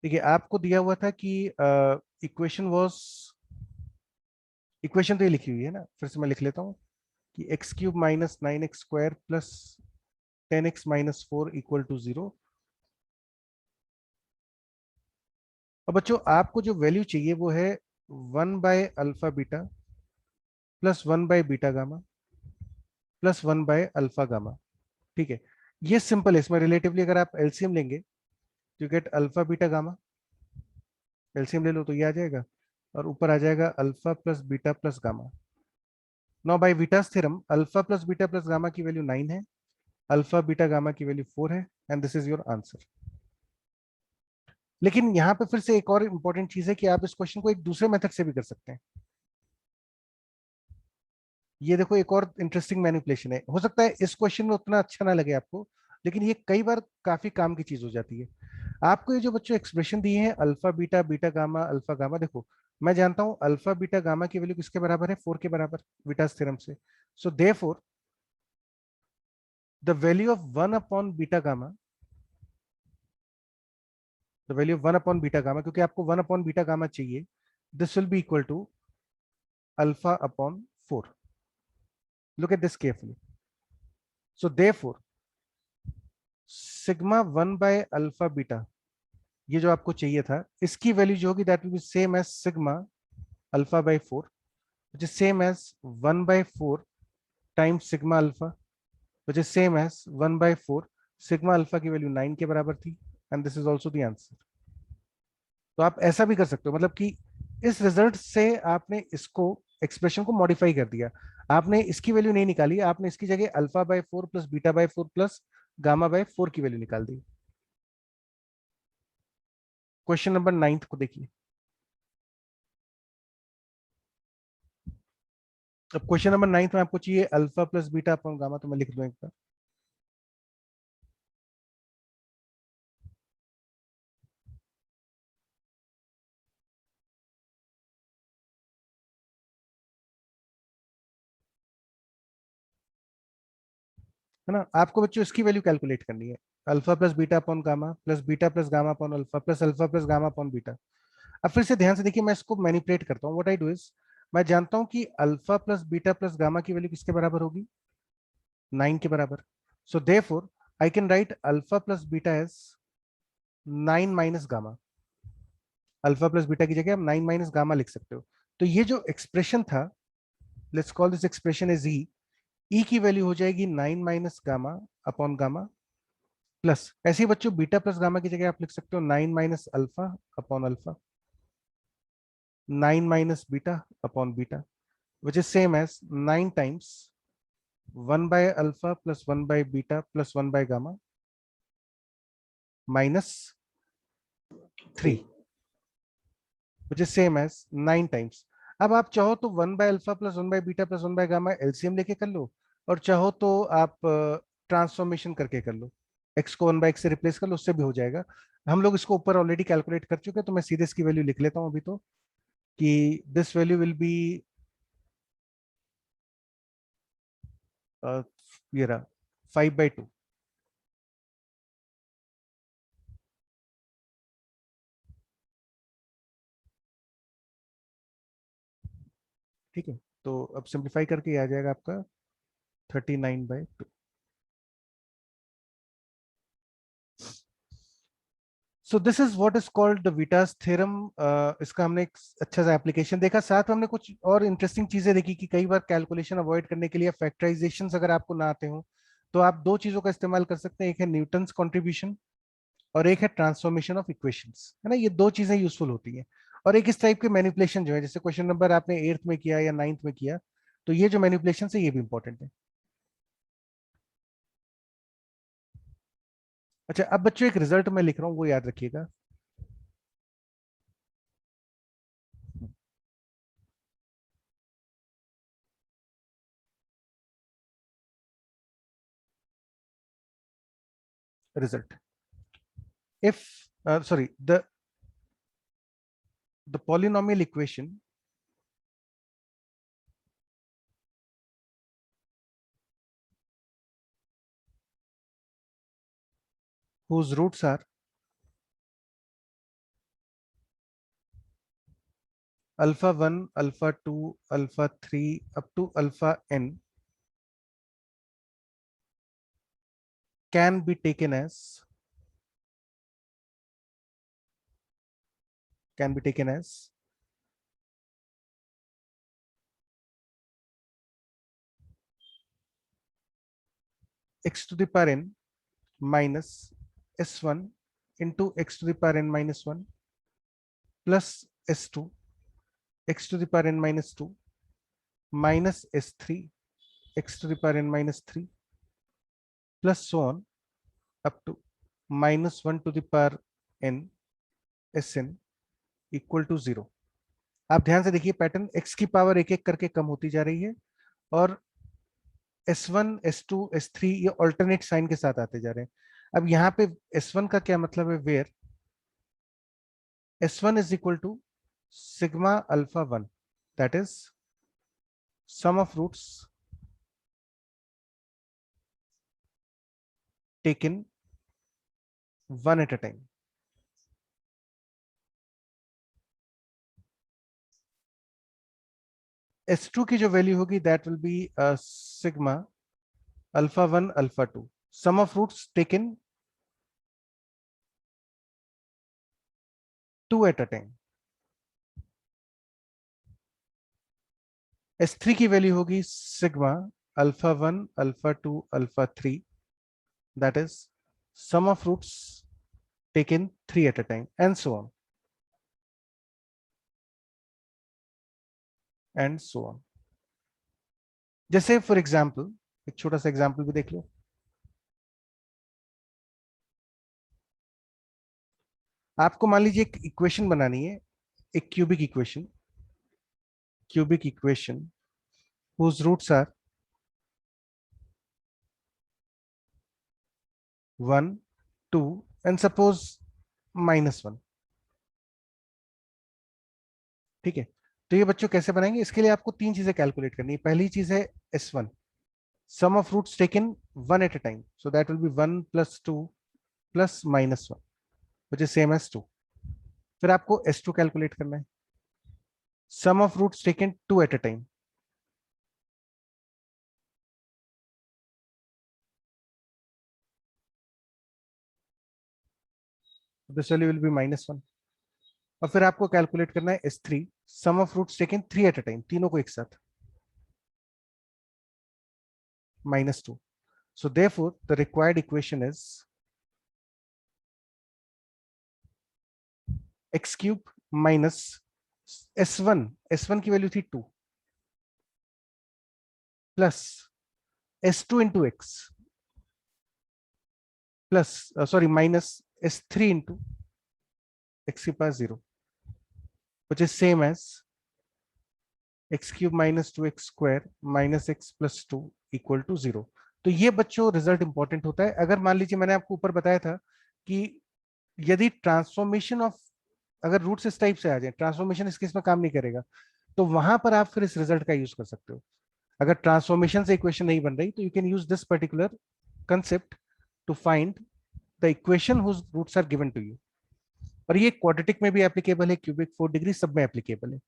देखिए आपको दिया हुआ था कि इक्वेशन वाज, इक्वेशन तो ये लिखी हुई है ना, फिर से मैं लिख लेता हूँ कि X cube minus 9x² plus 10x minus 4 equal to 0। अब बच्चों आपको जो वैल्यू चाहिए वो है 1/α β प्लस 1/बीटा गामा प्लस 1/α γ। ठीक है, ये सिंपल है, इसमें रिलेटिवली अगर आप एलसीएम लेंगे तो get alpha beta gamma, LCM ले लो तो ये आ जाएगा, और ऊपर आ जाएगा alpha plus beta plus gamma. Now by Vieta's theorem alpha plus beta plus gamma की वैल्यू 9 है, अल्फा बीटा गामा की वैल्यू 4 है, and this is your answer. लेकिन यहां पे फिर से एक और इंपॉर्टेंट चीज है कि आप इस क्वेश्चन को एक दूसरे मेथड से भी कर सकते हैं। ये देखो एक और इंटरेस्टिंग मैनिपुलेशन है, हो सकता है इस क्वेश्चन में उतना अच्छा ना लगे आपको, लेकिन ये कई बार काफी काम की चीज हो जाती है। आपको ये जो बच्चों एक्सप्रेशन दिए हैं alpha beta beta gamma alpha gamma, देखो मैं जानता हूं अल्फा बीटा गामा की वैल्यू किसके बराबर है, 4 के बराबर, विटास थ्योरम से। So therefore the value of 1 upon beta gamma, the value of 1 upon beta gamma, क्योंकि आपको 1 अपॉन बीटा गामा चाहिए, this will be equal to alpha upon 4। Look at this carefully. So therefore sigma 1/α β, ये जो आपको चाहिए था, इसकी value जो होगी that will be same as sigma α/4, which is same as 1/4 times sigma alpha, which is same as 1/4 sigma alpha की value 9 के बराबर थी, and this is also the answer। तो आप ऐसा भी कर सकते हो, मतलब कि इस रिजल्ट से आपने इसको एक्सप्रेशन को मॉडिफाई कर दिया, आपने इसकी वैल्यू नहीं निकाली, आपने इसकी जगह अल्फा/4 प्लस बीटा/4 प्लस गामा/4 की वैल्यू निकाल दी। क्वेश्चन नंबर 9 को देखिए। अब क्वेश्चन नंबर 9 में आपको चाहिए alpha plus beta upon gamma, तो मैं लिख दूं एक बार। है ना, आपको बच्चों इसकी वैल्यू कैलकुलेट करनी है, alpha plus beta upon gamma plus beta plus gamma upon alpha plus gamma upon beta. अब फिर से ध्यान से देखिए, मैं इसको मैनिपुलेट करता हूँ, व्हाट आई डू इज, मैं जानता हूँ कि alpha plus beta plus gamma की वैल्यू किसके बराबर होगी, 9 के बराबर। So therefore I can write alpha plus beta as 9 minus gamma, alpha plus beta की जगह आप 9 माइनस गामा लिख सकते हो। तो ये जो एक्सप्रेशन था, let's call this expression as E की वैल्यू हो जाएगी 9 minus gamma upon gamma, plus ऐसे ही बच्चों बीटा प्लस गामा की जगह आप लिख सकते हो 9 minus alpha upon alpha, 9 minus beta upon beta, which is same as 9 times 1 by alpha plus 1 by beta plus 1 by gamma minus 3, which is same as 9 times। अब आप चाहो तो 1 by alpha plus 1 by beta plus 1 by gamma LCM लेके कर लो, और चाहो तो आप ट्रांसफॉर्मेशन करके कर लो, x को 1 by x से रिप्लेस कर लो, उससे भी हो जाएगा। हम लोग इसको ऊपर ऑलरेडी कैलकुलेट कर चुके हैं, तो मैं सीधे इसकी वैल्यू लिख लेता हूं अभी, तो कि दिस वैल्यू विल बी ये रहा 5/2। ठीक है, तो अब सिंप्लीफाई करके ये आ जाएगा आपका 39/2। So this is what is called the Vieta's theorem. इसका हमने एक अच्छा सा एप्लीकेशन देखा, साथ में हमने कुछ और इंटरेस्टिंग चीजें देखी कि कई बार कैलकुलेशन अवॉइड करने के लिए फैक्टराइजेशन अगर आपको ना आते हो तो आप दो चीजों का इस्तेमाल कर सकते हैं, एक है न्यूटन्स कॉन्ट्रीब्यूशन और एक है ट्रांसफॉर्मेशन ऑफ इक्वेशंस, है ना, ये दो चीजें यूजफुल होती हैं। और एक इस टाइप के मैनिपुलेशन जो है, जैसे क्वेश्चन नंबर आपने 8th में किया या 9th में किया, तो ये जो मैनिपुलेशन है ये भी इंपॉर्टेंट है। अच्छा, अब बच्चों एक रिजल्ट मैं लिख रहा हूँ, वो याद रखिएगा। result. If sorry, the polynomial equation whose roots are alpha 1, alpha 2, alpha 3 up to alpha n can be taken as x to the power n minus s1 into x to the power n minus 1 plus s2 x to the power n minus 2 minus s3 x to the power n minus 3 plus so on up to minus 1 to the power n sn equal to 0. आप ध्यान से देखिए pattern x की power एक एक करके कम होती जा रही है और s1 s2 s3 ये ऑल्टरनेट साइन के साथ आते जा रहे हैं. अब यहाँ पे s1 का क्या मतलब है, where s1 is equal to sigma alpha 1, that is sum of roots taken one at a time. S2 की जो वैल्यू होगी that will be sigma alpha 1 alpha 2, sum of roots taken 2 at a time. S3 की value होगी sigma alpha 1 alpha 2 alpha 3, that is sum of roots taken 3 at a time, and so on and so on. जैसे for example एक छोटा सा example भी देख लो. आपको मान लीजिए एक इक्वेशन बनानी है, एक cubic equation whose roots are 1 2 and suppose -1. ठीक है, तो ये बच्चों कैसे बनाएंगे, इसके लिए आपको तीन चीजें कैलकुलेट करनी है. पहली चीज है s1, sum of roots taken one at a time, so that will be 1 plus 2 plus -1 which is same as 2. फिर आपको s2 कैलकुलेट करना है, sum of roots taken 2 at a time, this value will be -1. और फिर आपको calculate करना है s3, sum of roots taken 3 at a time, तीनों को एक साथ, -2. So therefore the required equation is x cube minus s1 की वैल्यू थी 2 plus s2 into x plus sorry minus s3 into x की power 0 which is same as x cube minus 2x square minus x plus 2 equal to 0. तो ये बच्चों result important होता है. अगर मान लीजिए मैंने आपको ऊपर बताया था कि यदि ट्रांसफॉर्मेशन ऑफ अगर रूट्स इस टाइप से आ जाए, ट्रांसफॉर्मेशन इस केस में काम नहीं करेगा, तो वहां पर आप फिर इस रिजल्ट का यूज कर सकते हो. अगर ट्रांसफॉर्मेशन से इक्वेशन नहीं बन रही तो you can use this particular concept to find the equation whose roots are given to you. और ये क्वाड्रेटिक में भी एप्लीकेबल है, क्यूबिक, 4 डिग्री सब में एप्लीकेबल है.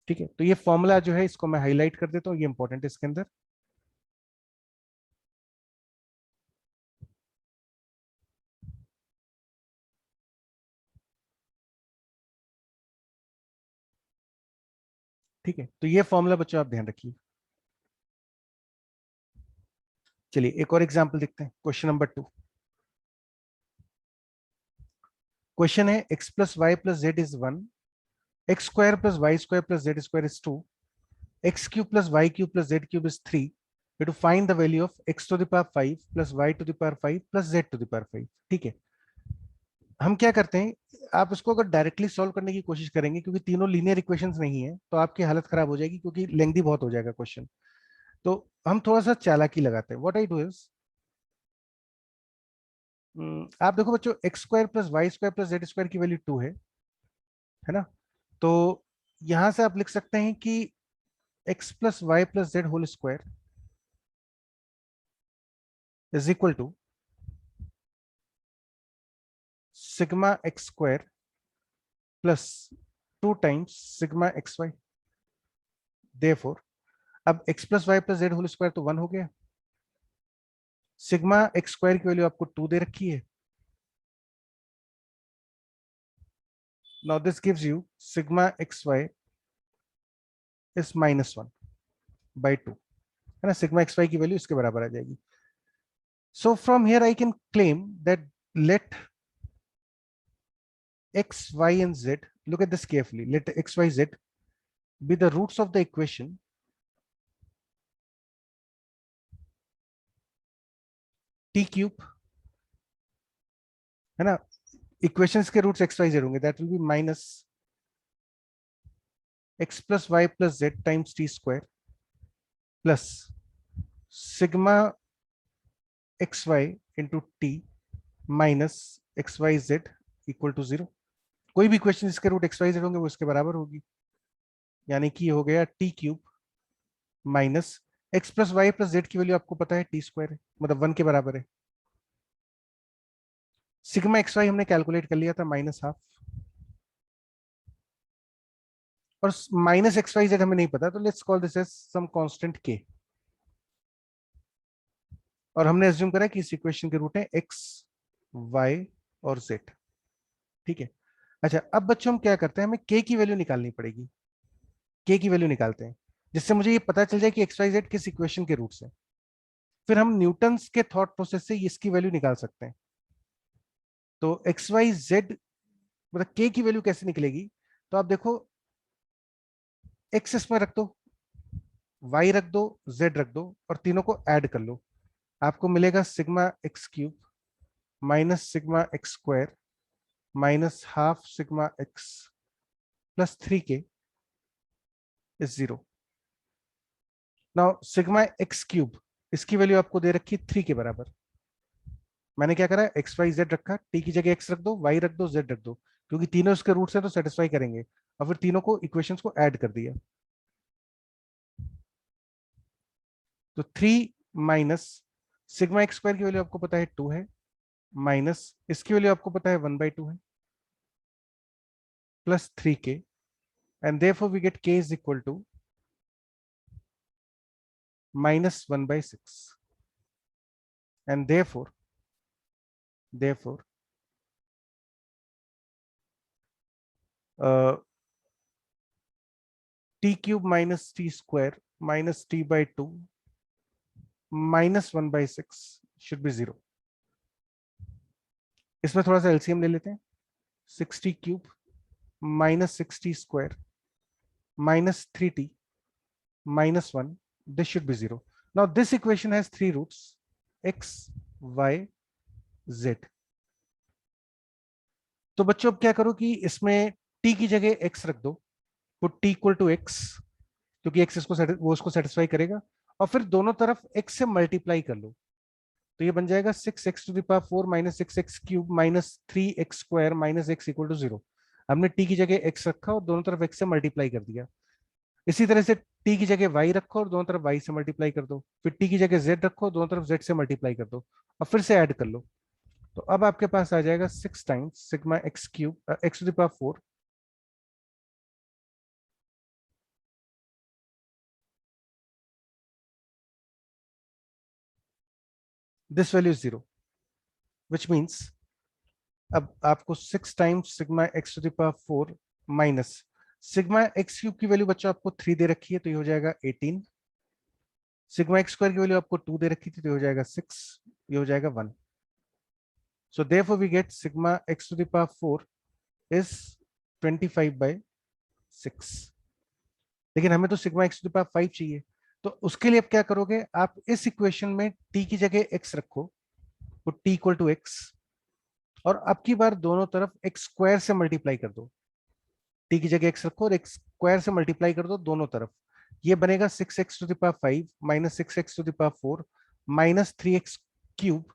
ठीक है, तो ये फॉर्मूला जो है इसको मैं हाईलाइट कर देता हूँ, ये इंपॉर्टेंट है इसके अंदर. ठीक है, तो ये फॉर्मूला बच्चों आप ध्यान रखिए. चलिए एक और एग्जांपल देखते हैं, क्वेश्चन नंबर 2. क्वेश्चन है x plus y plus z is 1, x square plus y square plus z square is 2, x cube plus y cube plus z cube is 3. We have to find the value of x to the power 5 plus y to the power 5 plus z to the power 5. ठीक है, हम क्या करते हैं, आप इसको अगर directly solve करने की कोशिश करेंगे, क्योंकि तीनों लीनियर इक्वेशंस नहीं है, तो आपकी हालत खराब हो जाएगी, क्योंकि लेंथी बहुत हो जाएगा क्वेश्चन. तो हम थोड़ा सा चालाकी लगाते हैं. व्हाट आई डू इज आप देखो बच्चों, X square plus Y square plus Z square की वैल्यू 2 है ना? तो यहां से आप लिख सकते हैं कि x plus Y plus z whole square is equal to sigma x square plus 2 times sigma x y. Therefore अब x plus Y plus z whole square तो 1 हो गया। सिग्मा एक्स स्क्वायर की वैल्यू आपको 2 दे रखी है। Now this gives you sigma xy is -1 by 2, है ना? सिग्मा xy की वैल्यू इसके बराबर आ जाएगी। So from here I can claim that let x, y and z, look at this carefully, let x, y, z be the roots of the equation t cube, है ना? Equations के roots x, y, z होंगे, that will be minus x plus y plus z times t square plus sigma xy into t minus xyz equal to 0। कोई भी equation इसके root xyz होंगे वो इसके बराबर होगी, यानी कि ये हो गया t cube minus x plus Y plus Z की वैल्यू आपको पता है t स्क्वायर है, मतलब 1 के बराबर है। सिग्मा xy हमने कैलकुलेट कर लिया था -1/2, और माइनस xyz हमें नहीं पता, तो let's call this as some constant k, और हमने एज्यूम करा कि इस इक्वेशन के रूट है x, y और z। ठीक है। अच्छा, अब बच्चों हम क्या करते हैं, हमें k की वैल्यू निकालनी पड़ेगी। k की वैल्यू निकालते हैं जिससे मुझे ये पता चल जाए कि xyz किस इक्वेशन के रूट्स हैं। फिर हम न्यूटन्स के थॉट प्रोसेस से इसकी वैल्यू निकाल सकते हैं। तो xyz मतलब k की वैल्यू कैसे निकलेगी, तो आप देखो x इसमें रख दो, y रख दो, z रख दो और तीनों को ऐड कर लो, आपको मिलेगा sigma X cube minus sigma x square minus half sigma x plus 3k is 0। Now sigma X cube, इसकी वैल्यू आपको दे रखी है 3 के बराबर। मैंने क्या करा, एक्स वाई जेड रखा, टी की जगह एक्स रख दो, वाई रख दो, जेड रख दो, क्योंकि तीनों इसके रूट्स हैं तो सेटिस्फाई करेंगे, और फिर तीनों को इक्वेशंस को ऐड कर दिया। तो 3 माइनस सिग्मा एक्स स्क्वायर की वैल्यू आपको पता है 2 है, माइनस इसकी वैल्यू आपको पता है 1/2 है, plus 3k, and therefore we get k is equal to -1/6, and therefore t cube minus t square minus t by 2 minus 1/6 should be 0। इसमें थोड़ा सा एलसीएम ले लेते हैं, 60 cube minus 60 square minus 3t minus 1, this should be 0। Now this equation has 3 roots, x, y, z। तो बच्चों अब क्या करो कि इसमें t की जगह x रख दो, put t equal to x, क्योंकि x वो उसको सेटिस्फाई करेगा, और फिर दोनों तरफ x से मल्टीप्लाई कर लो, तो ये बन जाएगा 6x to the power 4 minus 6x cube minus 3x square minus x equal to 0। हमने t की जगह x रखा और दोनों तरफ x से मल्टीप्लाई कर दिया। इसी तरह से t की जगह y रखो और दोनों तरफ y से मल्टीप्लाई कर दो, फिर t की जगह z रखो, दोनों तरफ z से मल्टीप्लाई कर दो, और फिर से ऐड कर लो। तो अब आपके पास आ जाएगा 6 times sigma X cube x to the power 4 this value is 0, which means अब आपको 6 times sigma X to the power 4 minus sigma X cube की वैल्यू बच्चों आपको 3 दे रखी है, तो ये हो जाएगा 18। सिग्मा एक्स स्क्वायर की वैल्यू आपको 2 दे रखी थी, तो ये हो जाएगा 6, ये हो जाएगा 1। So therefore we get sigma X to the power 4 is 25/6। लेकिन हमें तो sigma X to the power 5 चाहिए, तो उसके लिए अब क्या करोगे, आप इस इक्वेशन में t की जगह x रखो, तो t इक्वल टू x, और अब की बार दोनों तरफ x स्क्वायर से मल्टीप्लाई कर दो, t की जगह x रखो और x स्क्वायर से मल्टीप्लाई कर दो दोनों तरफ, ये बनेगा 6x to the power 5 minus 6x to the power 4 minus 3x cube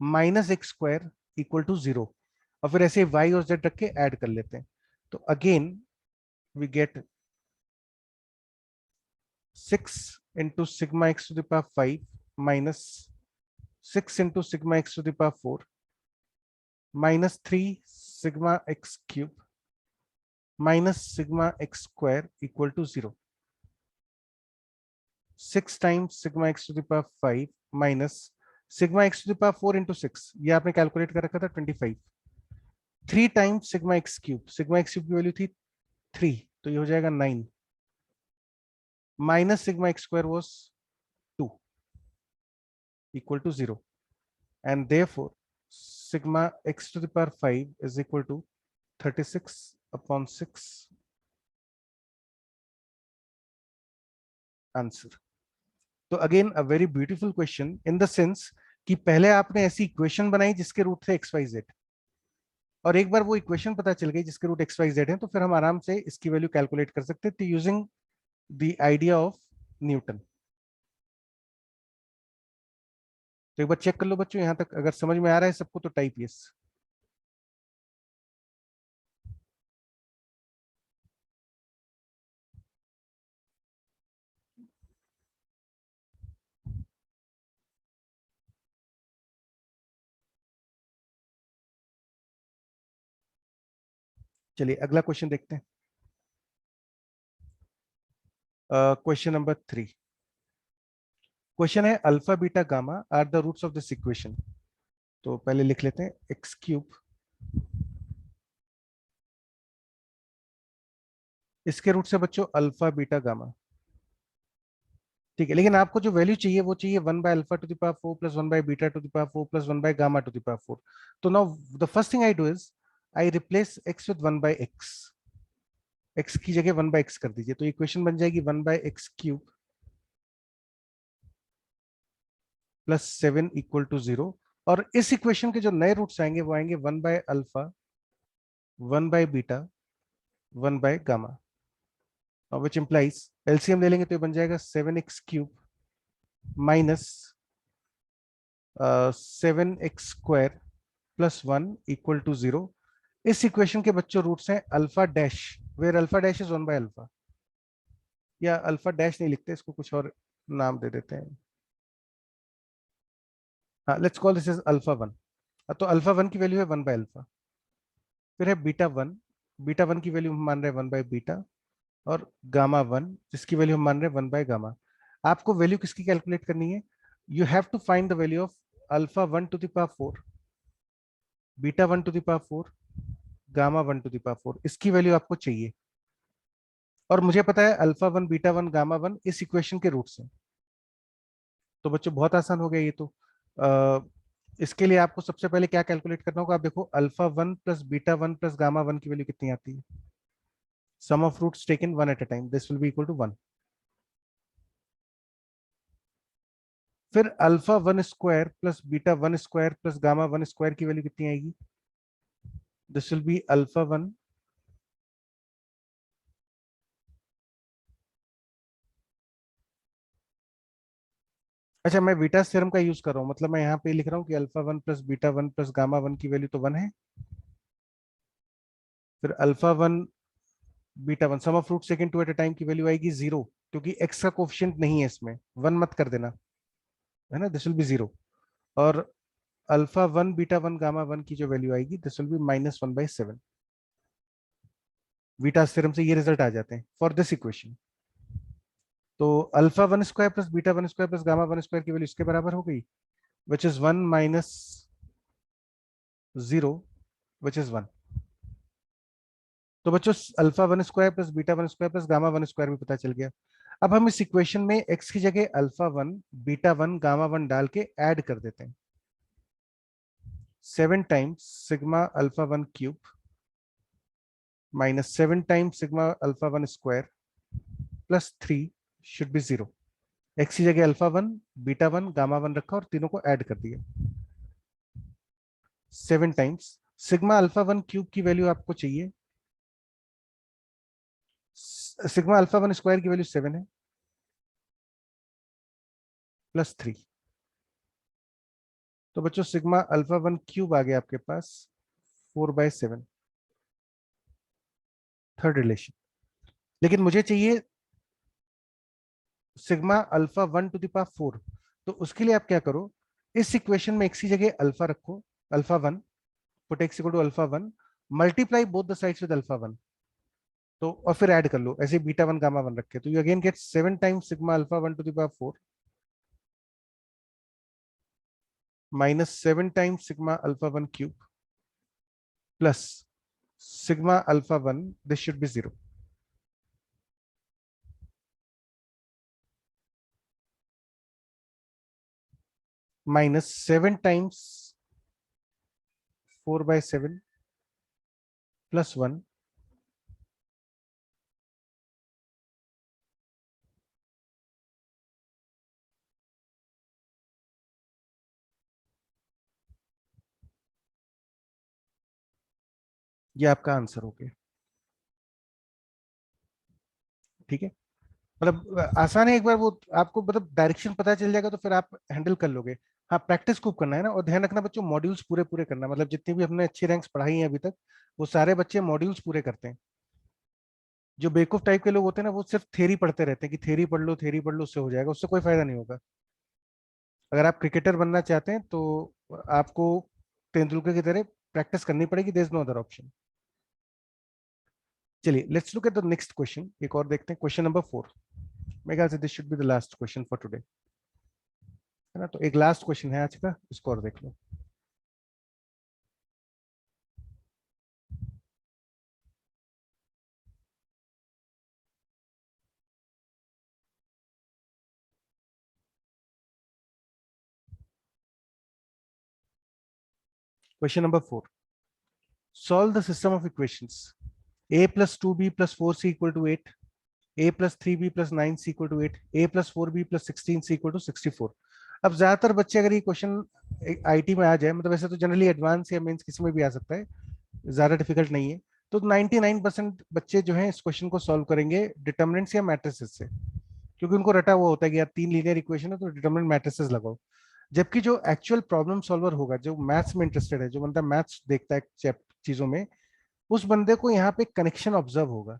minus x square equal to 0, और फिर ऐसे y और z रख के ऐड कर लेते हैं। तो again we get 6 into sigma x to the power 5 minus 6 into sigma x to the power 4 minus 3 sigma x cube minus sigma x square equal to 0. 6 times sigma x to the power 5 minus sigma x to the power 4 into 6, ये आपने calculate कर रखा था 25. 3 times sigma x cube, sigma x cube की value थी 3, तो ये हो जाएगा 9, minus sigma x square was 2 equal to 0, and therefore sigma x to the power 5 is equal to 36 upon 6 answer. तो again a very beautiful question in the sense कि पहले आपने ऐसी इक्वेशन बनाई जिसके रूट थे एक्स वाई जेड, और एक बार वो इक्वेशन पता चल गई जिसके रूट एक्स वाई जेड है, तो फिर हम आराम से इसकी वैल्यू कैलकुलेट कर सकते थे using the idea of Newton. तो एक बार चेक कर लो बच्चों, यहां तक अगर समझ में आ रहा है सबको तो टाइप यस. चलिए अगला क्वेश्चन देखते हैं. Question number 3. क्वेश्चन है alpha beta gamma are the roots of this equation. तो पहले लिख लेते हैं एक्स क्यूब, इसके रूट से बच्चों अल्फा बीटा गामा. ठीक है, लेकिन आपको जो वैल्यू चाहिए वो चाहिए 1 by alpha to the power 4 plus 1 by beta to the power 4 plus 1 by gamma to the power 4. तो now the first thing I do is I replace x with 1 by x. x की जगह 1 by x कर दीजिए, तो equation बन जाएगी 1 by x cube plus 7 equal to 0. और इस इक्वेशन के जो नए रूट्स आएंगे वो आएंगे 1 by alpha, 1 by beta, 1 by gamma, which implies LCM ले लेंगे तो ये बन जाएगा 7x cube minus 7x square plus 1 equal to 0. इस इक्वेशन के बच्चों रूट्स हैं alpha dash, where alpha dash is 1 by alpha, या अल्फा डैश नहीं लिखते, इसको कुछ और नाम दे देते हैं. हाँ, let's call this is alpha 1. तो अल्फा 1 की वैल्यू है 1 बाय अल्फा. फिर है बीटा 1, बीटा 1 की वैल्यू हम मान रहे हैं 1 बाय बीटा, और गामा 1 जिसकी वैल्यू हम मान रहे हैं 1 बाय गामा. आपको वैल्यू किसकी कैलकुलेट करनी है? You have to find the value of alpha 1 to the power 4, beta 1 to the power 4, gamma 1 to the power 4. इसकी वैल्यू आपको चाहिए, और मुझे पता है अल्फा 1 बीटा 1 गामा 1 इस इक्वेशन के रूट्स हैं. तो बच्चों बहुत आसान हो गया ये तो. इसके लिए आपको सबसे पहले क्या कैलकुलेट करना होगा? आप देखो alpha 1 plus beta 1 plus gamma 1 की वैल्यू कितनी आती है? Sum of roots taken one at a time, this will be equal to 1. फिर alpha 1 square plus beta 1 square plus gamma 1 square की वैल्यू कितनी आएगी? दिस विल बी अल्फा 1 अच्छा, मैं बीटास थ्योरम का यूज कर रहा हूं, मतलब मैं यहाँ पे लिख रहा हूँ कि alpha 1 plus beta 1 plus gamma 1 की वैल्यू तो 1 है. फिर alpha 1 beta 1 sum of root second two at a time की वैल्यू आएगी 0, क्योंकि x का कोफिशिएंट नहीं है इसमें, 1 मत कर देना, है ना. This will B 0. और अल्फा 1 बीटा 1 गामा 1 की जो वैल्यू आएगी this will B minus 1 by 7. Betas theorem से ये रिजल्ट आ जाते हैं फॉर दिस इक्वेशन. तो alpha 1 square plus beta 1 square plus gamma 1 square की वैल्यू इसके बराबर हो गई, which is 1 minus 0, which is 1. तो बच्चों alpha 1 square plus beta 1 square plus gamma 1 square भी पता चल गया. अब हम इस इक्वेशन में x की जगह अल्फा 1 बीटा 1 गामा 1 डाल के ऐड कर देते हैं. 7 times sigma alpha 1 cube minus 7 times sigma alpha 1 square plus 3 should be 0. x की जगह अल्फा 1 बीटा 1 गामा 1 रखा और तीनों को ऐड कर दिया. 7 टाइम्स सिग्मा अल्फा 1 क्यूब की वैल्यू आपको चाहिए, सिग्मा अल्फा 1 स्क्वायर की वैल्यू 7 है प्लस 3. तो बच्चों सिग्मा अल्फा 1 क्यूब आ गया आपके पास 4/7, थर्ड रिलेशन। लेकिन मुझे चाहिए sigma alpha 1 to the power 4। तो उसके लिए आप क्या करो, इस इक्वेशन में x की जगह अल्फा रखो, alpha 1, put x equal to alpha 1, multiply both the sides with alpha 1। तो और फिर ऐड कर लो ऐसे बीटा 1 गामा 1 रखे, तो you again get 7 times sigma alpha 1 to the power 4 minus 7 times sigma alpha 1 cube plus sigma alpha 1, this should be 0, minus 7 times 4/7 plus 1 ये आपका answer हो गया। ठीक है, मतलब आसान है, एक बार वो आपको मतलब डायरेक्शन पता चल जाएगा तो फिर आप हैंडल कर लोगे। हाँ, प्रैक्टिस खूब करना है ना, और ध्यान रखना बच्चों मॉड्यूल्स पूरे पूरे करना, मतलब जितने भी हमने अच्छी रैंक्स पढ़ाई हैं अभी तक वो सारे बच्चे मॉड्यूल्स पूरे करते हैं। जो बेवकूफ टाइप के लोग होते हैं ना वो सिर्फ थ्योरी पढ़ते रहते हैं कि थ्योरी पढ़ लो उससे हो जाएगा, उससे कोई फायदा नहीं होगा। अगर आप क्रिकेटर बनना चाहते हैं तो आपको तेंदुलकर की तरह प्रैक्टिस करनी पड़ेगी, there is no other option. चलिए let's look at the next question, एक और देखते हैं, क्वेश्चन नंबर 4। मेरे ख्याल से this should be the last question for today, है ना। तो एक लास्ट क्वेश्चन है आज का, इसको और देख लो। Question number 4. Solve the system of equations. A plus 2b plus 4c equal to 8. A plus 3b plus 9c equal to 8. A plus 4b plus 16c equal to 64. अब ज्यादातर बच्चे अगर ये क्वेश्चन आईटी में आ जाए, मतलब वैसे तो जनरली एडवांस या मेंस किसी में भी आ सकता है, ज्यादा डिफिकल्ट नहीं है, तो 99% बच्चे जो हैं इस क्वेश्चन को सॉल्व करेंगे डिटर्मिनेंट्स या मैट्रिसेस से, क्योंकि उनको रटा हुआ होता है कि यार 3 लीनियर इक्वेशन है तो डिटर्मिनेंट मैट्रिसेस लगाओ। जबकि जो एक्चुअल प्रॉब्लम सॉल्वर होगा, जो मैथ्स में इंटरेस्टेड है, जो बंदा मैथ्स देखता है चीजों में, उस बंदे को यहाँ पे कनेक्शन ऑब्जर्व होगा।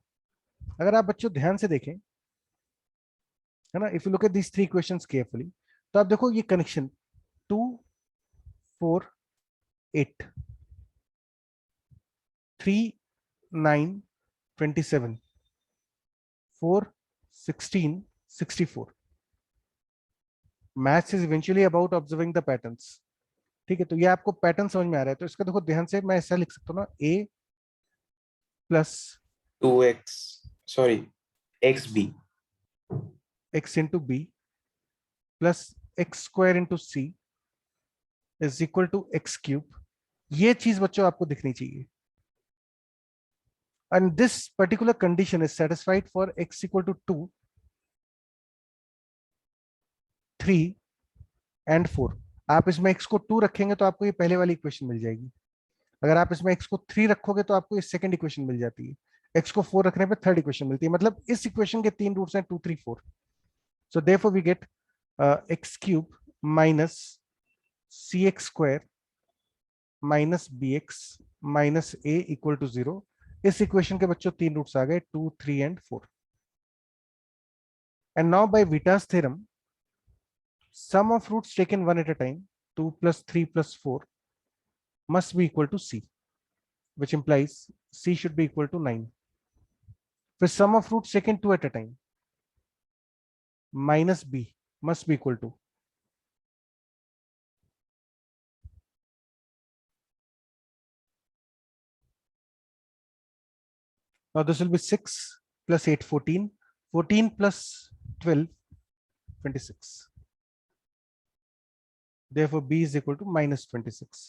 अगर आप बच्चों ध्यान से देखें, है ना, if you look at these 3 questions carefully, तो आप देखो ये connection 2 4 8 3 9 27 4 16 64। Maths is eventually about observing the patterns. ठीक है, तो ये आपको पैटर्न समझ में आ रहा है, तो इसका देखो ध्यान से, मैं ऐसा लिख सकता हूँ ना, a plus 2x sorry xb x into b plus x square into c is equal to x cube. ये चीज बच्चों आपको दिखनी चाहिए, and this particular condition is satisfied for x equal to 2 3 and 4। आप इसमें x को 2 रखेंगे तो आपको ये पहले वाली इक्वेशन मिल जाएगी, अगर आप इसमें x को 3 रखोगे तो आपको ये सेकंड इक्वेशन मिल जाती है, x को 4 रखने पे थर्ड इक्वेशन मिलती है। मतलब इस इक्वेशन के 3 रूट्स हैं 2 3 4। So therefore we get x cube minus c x square minus b x minus a equal to 0। इस इक्वेशन के बच्चों 3 रूट्स आ गए 2 3 and 4। And now by Vieta's theorem, sum of roots taken one at a time, 2 plus 3 plus 4 must be equal to c, which implies c should be equal to 9. फिर sum of roots taken 2 at a time minus b must be equal to, now this will be 6 plus 8 14, 14 plus 12 26, therefore b is equal to minus 26.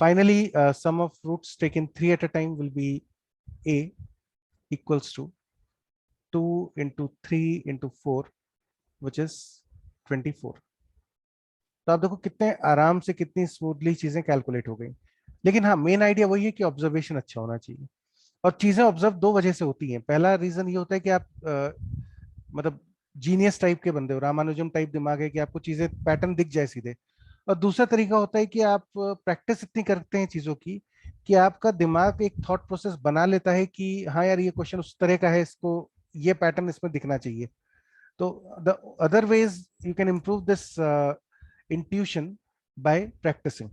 Finally, sum of roots taken 3 at a time will be a equals to 2 into 3 into 4, which is 24. तो आप देखो कितने आराम से, कितनी smoothly चीजें calculate हो गई। लेकिन हाँ, मेन आइडिया वही है कि ऑब्जर्वेशन अच्छा होना चाहिए, और चीजें ऑब्जर्व 2 वजह से होती हैं। पहला रीजन ये होता है कि आप मतलब जीनियस टाइप के बंदे हो, रामानुजम टाइप दिमाग है कि आपको चीजें पैटर्न दिख जाए सीधे। और दूसरा तरीका होता है कि आप प्रैक्टिस इतनी करते हैं चीजों की कि आपका दिमाग एक थॉट प्रोसेस बना लेता है कि हाँ यार ये क्वेश्चन उस तरह का है, इसको ये पैटर्न इसमें दिखना चाहिए। तो the other ways you can improve this intuition by practising.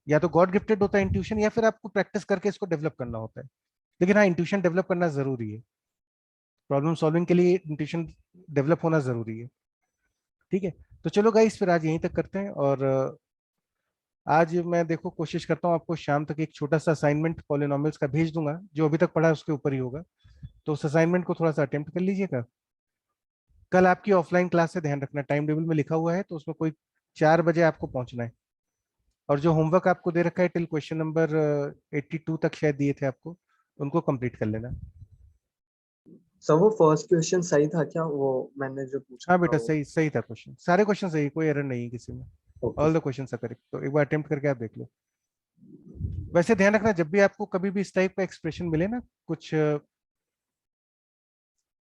या तो गॉड गिफ्टेड होता है इंट्यूशन, या फिर आपको प्रैक्टिस करके इसको डेवलप करना होता है। लेकिन हाँ, इंट्यूशन डेवलप करना जरूरी है, प्रॉब्लम सॉल्विंग के लिए इंट्यूशन डेवलप होना जरूरी है। ठीक है, तो चलो गाइस फिर आज यहीं तक करते हैं। और आज मैं देखो कोशिश करता हूँ आपको शाम तक एक छोटा सा असाइनमेंट पॉलिनॉमियल्स का भेज दूंगा, जो अभी तक पढ़ा है उसके ऊपर ही होगा। तो उस असाइनमेंट को थोड़ा सा अटेम्प्ट कर लीजिएगा। कल आपकी ऑफलाइन क्लास है, ध्यान रखना टाइम टेबल में लिखा हुआ है, तो उसमें कोई 4 बजे आपको पहुंचना है। और जो होमवर्क आपको दे रखा है टिल क्वेश्चन नंबर 82 तक शायद दिए थे आपको, उनको कंप्लीट कर लेना। सर वो फर्स्ट क्वेश्चन सही था क्या, वो मैंने जो पूछा हाँ था बेटा, वो? सही सही था क्वेश्चन, सारे क्वेश्चन सही, कोई एरर नहीं है किसी में। Okay all the question are correct, तो एक बार अटेम्प्ट करके आप देख लो। वैसे ध्यान रखना जब भी आपको कभी भी इस टाइप का एक्सप्रेशन मिले ना, कुछ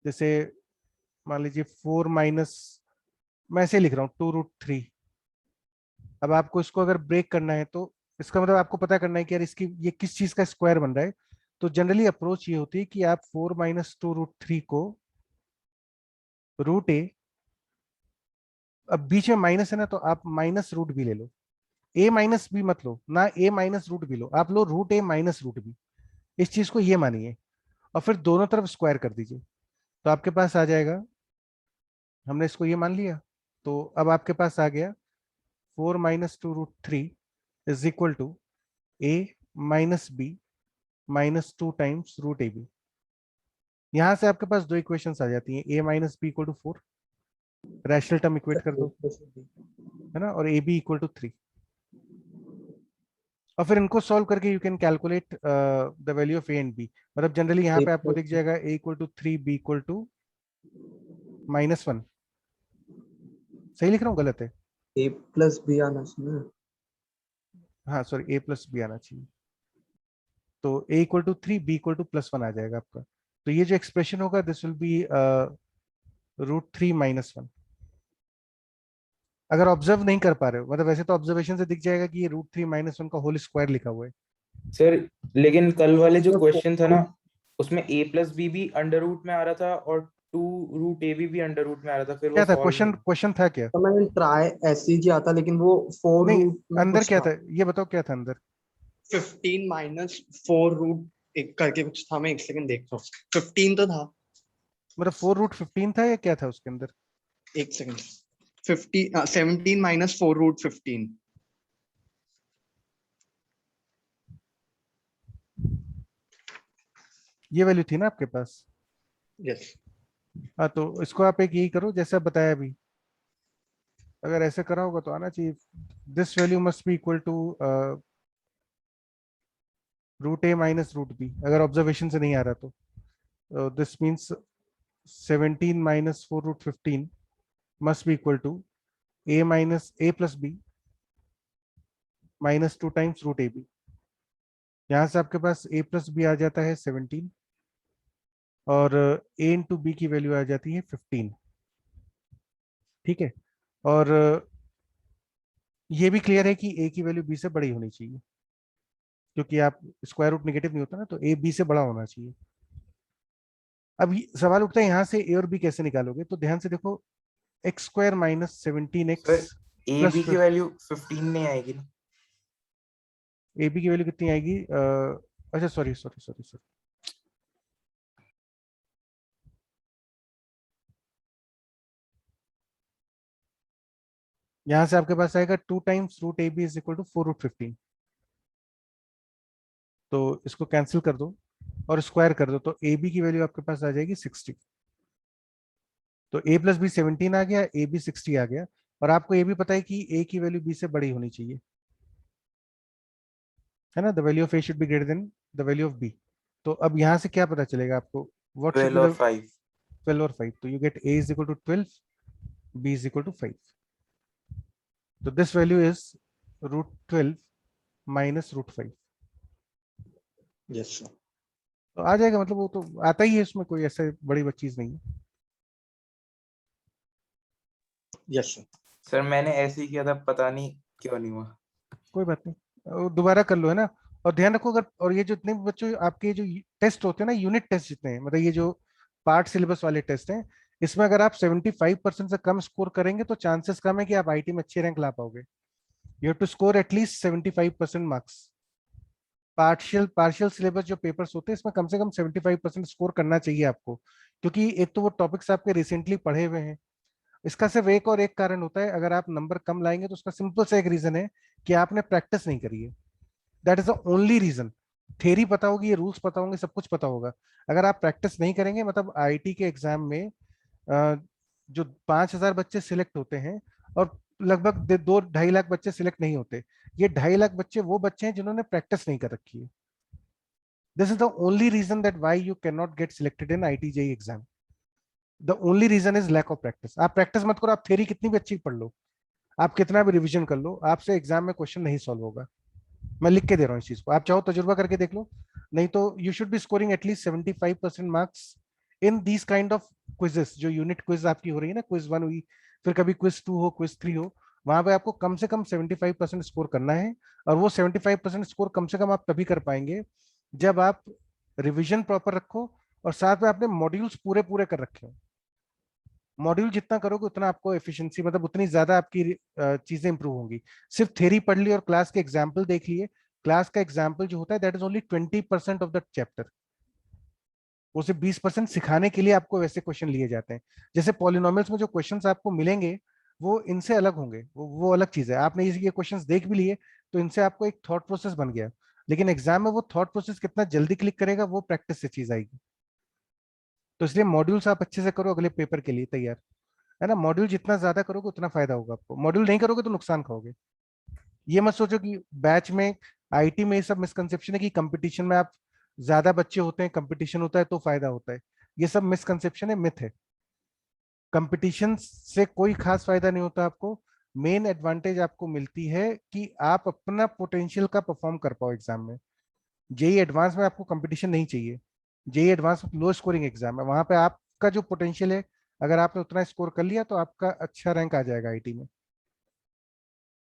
जैसे मान लीजिए 4 माइनस, मैं ऐसे लिख रहा हूँ 2√3। अब आपको इसको अगर ब्रेक करना है तो इसका मतलब आपको पता करना है कि यार इसकी ये किस चीज का स्क्वायर बन रहा है। तो जनरली अप्रोच ये होती है कि आप 4 - 2√3 को √a, अब बीच में माइनस है ना, तो आप माइनस रूट भी ले लो। a माइनस बी मत लो ना, a माइनस रूट बी लो, आप लो √a माइनस रूट बी। इस चीज को ये मानिए और फिर दोनों तरफ स्क्वायर कर दीजिए, तो आपके पास आ जाएगा, हमने इसको ये मान लिया, तो अब आपके पास आ गया 4 - 2√3 is equal to a minus b minus 2 times √ab। यहां से आपके पास दो इक्वेशंस आ जाती हैं, a minus b equal to 4, rational term equate कर दो, है ना, और ab इक्वल टू 3। और फिर इनको सॉल्व करके you can calculate the value of a and b। मतलब जनरली यहाँ पे आपको दिख जाएगा a equal to 3, b equal to -1। सही लिख रहा हूँ, गलत है? ए प्लस बी आना चाहिए। हाँ सॉरी, a प्लस बी आना चाहिए। तो a equal to 3, b equal to +1 आ जाएगा आपका। तो ये जो एक्सप्रेशन होगा दिस विल बी √3 -1। अगर ऑब्जर्व नहीं कर पा रहे हो, मतलब वैसे तो ऑब्जर्वेशन से दिख जाएगा कि ये √3 -1 का होल स्क्वायर लिखा हुआ है। सर लेकिन कल वाले जो सर, क्वेश्चन था ना, उसमें a प्लस बी भी अंडर रूट में आ रहा था और 2√ab भी अंडर रूट में आ रहा था, फिर वो क्या था सॉल्व क्वेश्चन? नहीं। क्वेश्चन था क्या? तो मैंने ट्राई ऐसे ही किया था, लेकिन वो 4 नहीं, रूट में अंदर कुछ क्या था। था ये बताओ, क्या था अंदर? 15 माइनस 4 रूट एक करके कुछ था, मैं एक सेकंड देखता हूँ। 15 तो था। मतलब 4√15 था या क्या था उसके अंदर? एक सेकंड। 17 minus 4 root 15। ये वैल्यू थी ना आपके पास? यस। हाँ, तो इसको आप एक यही करो जैसा बताया अभी। अगर ऐसे करा होगा तो आना चाहिए, this value must be equal to √a minus √b, अगर ऑब्जर्वेशन से नहीं आ रहा तो this means 17 minus 4√15 must be equal to a minus a plus b minus 2 times √ab। यहाँ से आपके पास a प्लस b आ जाता है 17, और a इंटू बी की वैल्यू आ जाती है 15। ठीक है, और ये भी क्लियर है कि a की वैल्यू b से बड़ी होनी चाहिए, क्योंकि आप स्क्वायर रूट नेगेटिव नहीं होता ना, तो a b से बड़ा होना चाहिए। अब सवाल उठता है यहाँ से a और b कैसे निकालोगे, तो ध्यान से देखो, x² minus 17x sir a plus b की वैल्यू 15 नहीं आएगी ना? ए बी की वैल्यू कितनी आएगी? अच्छा सॉरी सॉरी सॉरी सॉरी, यहाँ से आपके पास आएगा 2 times √ab is equal to 4√15। तो इसको कैंसिल कर दो और स्क्वायर कर दो, तो ए बी की वैल्यू आपके पास आ जाएगी 60। तो a प्लस बी 17 आ गया, ए बी 60 आ गया। और आपको ये भी पता है कि a की वैल्यू b से बड़ी होनी चाहिए, है ना, the value of a should be greater than the value of b। तो अब यहाँ से क्या पता चलेगा आपको, व्हाट शुड 12 बी और द 5। 12 और 5, तो you get a is equal to 12, b is equal to 5। तो this value is √12 minus √5। Yes sir. तो आ जाएगा, मतलब वो तो आता ही है, इसमें कोई ऐसे बड़ी चीज नहीं है। Yes sir. सर मैंने ऐसे ही किया था, पता नहीं क्यों नहीं हुआ? कोई बात नहीं, दोबारा कर लो, है ना। और ध्यान रखो, अगर और ये जो जितने भी बच्चों आपके जो टेस्ट होते हैं ना, यूनिट टेस्ट जितने हैं, मतलब ये जो पार्ट सिलेबस वाले टेस्ट हैं, इसमें अगर आप 75% से कम स्कोर करेंगे तो चांसेस कम है कि आप आईटी में अच्छे रैंक ला पाओगे। You have to score at least 75% marks. Partial syllabus जो पेपर्स होते हैं, इसमें कम से कम 75% स्कोर करना चाहिए आपको, क्योंकि एक तो वो टॉपिक्स आपके रिसेंटली पढ़े हुए हैं। इसका सिर्फ एक और एक कारण होता है, अगर आप नंबर कम लाएंगे तो उसका सिंपल सा एक रीजन है कि आपने प्रैक्टिस नहीं करी है। That is the only reason. Theory पता होगी, ये रूल्स पता होंगे, सब कुछ पता होगा, अगर आप प्रैक्टिस नहीं करेंगे, मतलब आईआईटी के एग्जाम में जो 5,000 बच्चे सिलेक्ट होते हैं और लगभग 2-2.5 लाख बच्चे सिलेक्ट नहीं होते, ये 2.5 लाख बच्चे वो बच्चे हैं जिन्होंने प्रैक्टिस नहीं कर रखी है। This is the only reason that why you can not get selected in IIT JEE exam. The only reason is lack of practice. आप प्रैक्टिस मत करो, आप थ्योरी कितनी भी अच्छी पढ़ लो, आप कितना भी रिवीजन कर लो, आपसे एग्जाम में क्वेश्चन नहीं सॉल्व होगा। मैं लिख के दे रहा हूँ इस चीज को, आप चाहो तजुर्बा करके देख लो। नहीं तो you should be scoring at least 75% marks in these kind of quizzes. जो यूनिट क्विज आपकी हो रही है ना, क्विज 1 हुई, फिर कभी क्विज 2 हो, क्विज 3 हो, वहां पे आपको कम से कम 75% स्कोर करना है। और वो 75% स्कोर कम से कम आप तभी कर पाएंगे जब आप रिविजन प्रॉपर रखो और साथ में आपने मॉड्यूल्स पूरे पूरे कर रखे हो। मॉड्यूल जितना करोगे उतना आपको एफिशिएंसी, मतलब उतनी ज्यादा आपकी चीजें इंप्रूव होंगी। सिर्फ थ्योरी पढ़ ली और क्लास के एग्जाम्पल देख लिए, क्लास का एग्जाम्पल जो होता है that is only 20% of the chapter. वो सिर्फ 20% सिखाने के लिए आपको वैसे क्वेश्चन लिए जाते हैं। जैसे पॉलिनोमियल्स में जो क्वेश्चंस आपको मिलेंगे वो इनसे अलग होंगे, वो अलग चीज है। आपने ये क्वेश्चंस देख भी लिए तो इनसे आपको एक थॉट प्रोसेस बन गया, लेकिन एग्जाम में वो थॉट प्रोसेस कितना जल्दी क्लिक करेगा वो प्रैक्टिस से चीज आएगी। तो इसलिए मॉड्यूल्स आप अच्छे से करो अगले पेपर के लिए तैयार, है ना। मॉड्यूल जितना ज्यादा करोगे उतना फायदा होगा आपको, मॉड्यूल नहीं करोगे तो नुकसान खाओगे। ये मत सोचो कि बैच में, आईटी में ये सब मिसकंसेप्शन है कि कंपटीशन में आप ज्यादा बच्चे होते हैं, कंपटीशन होता है तो फायदा होता है। ये सब मिसकंसेप्शन है, मिथ है। कंपटीशन से कोई खास फायदा नहीं होता आपको। मेन एडवांटेज आपको मिलती है कि आप अपना पोटेंशियल का परफॉर्म कर पाओ एग्जाम में। जेई एडवांस में आपको कंपटीशन नहीं चाहिए। JEE advance low scoring exam है, वहां पे आपका जो पोटेंशियल है, अगर आपने उतना स्कोर कर लिया तो आपका अच्छा रैंक आ जाएगा आईटी में।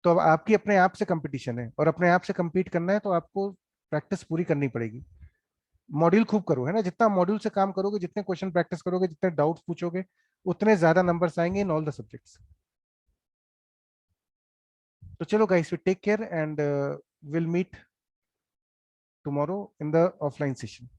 तो अब आपकी अपने आप से कंपटीशन है, और अपने आप से compete करना है तो आपको प्रैक्टिस पूरी करनी पड़ेगी। मॉड्यूल खूब करो, है ना। जितना मॉड्यूल से काम करोगे, जितने क्वेश्चन प्रैक्टिस करोगे, जितने डाउट्स पूछोगे, उतने ज्यादा नंबर्स आएंगे इन ऑल द सब्जेक्ट्स। तो चलो guys, we take care and will meet tomorrow in the offline session.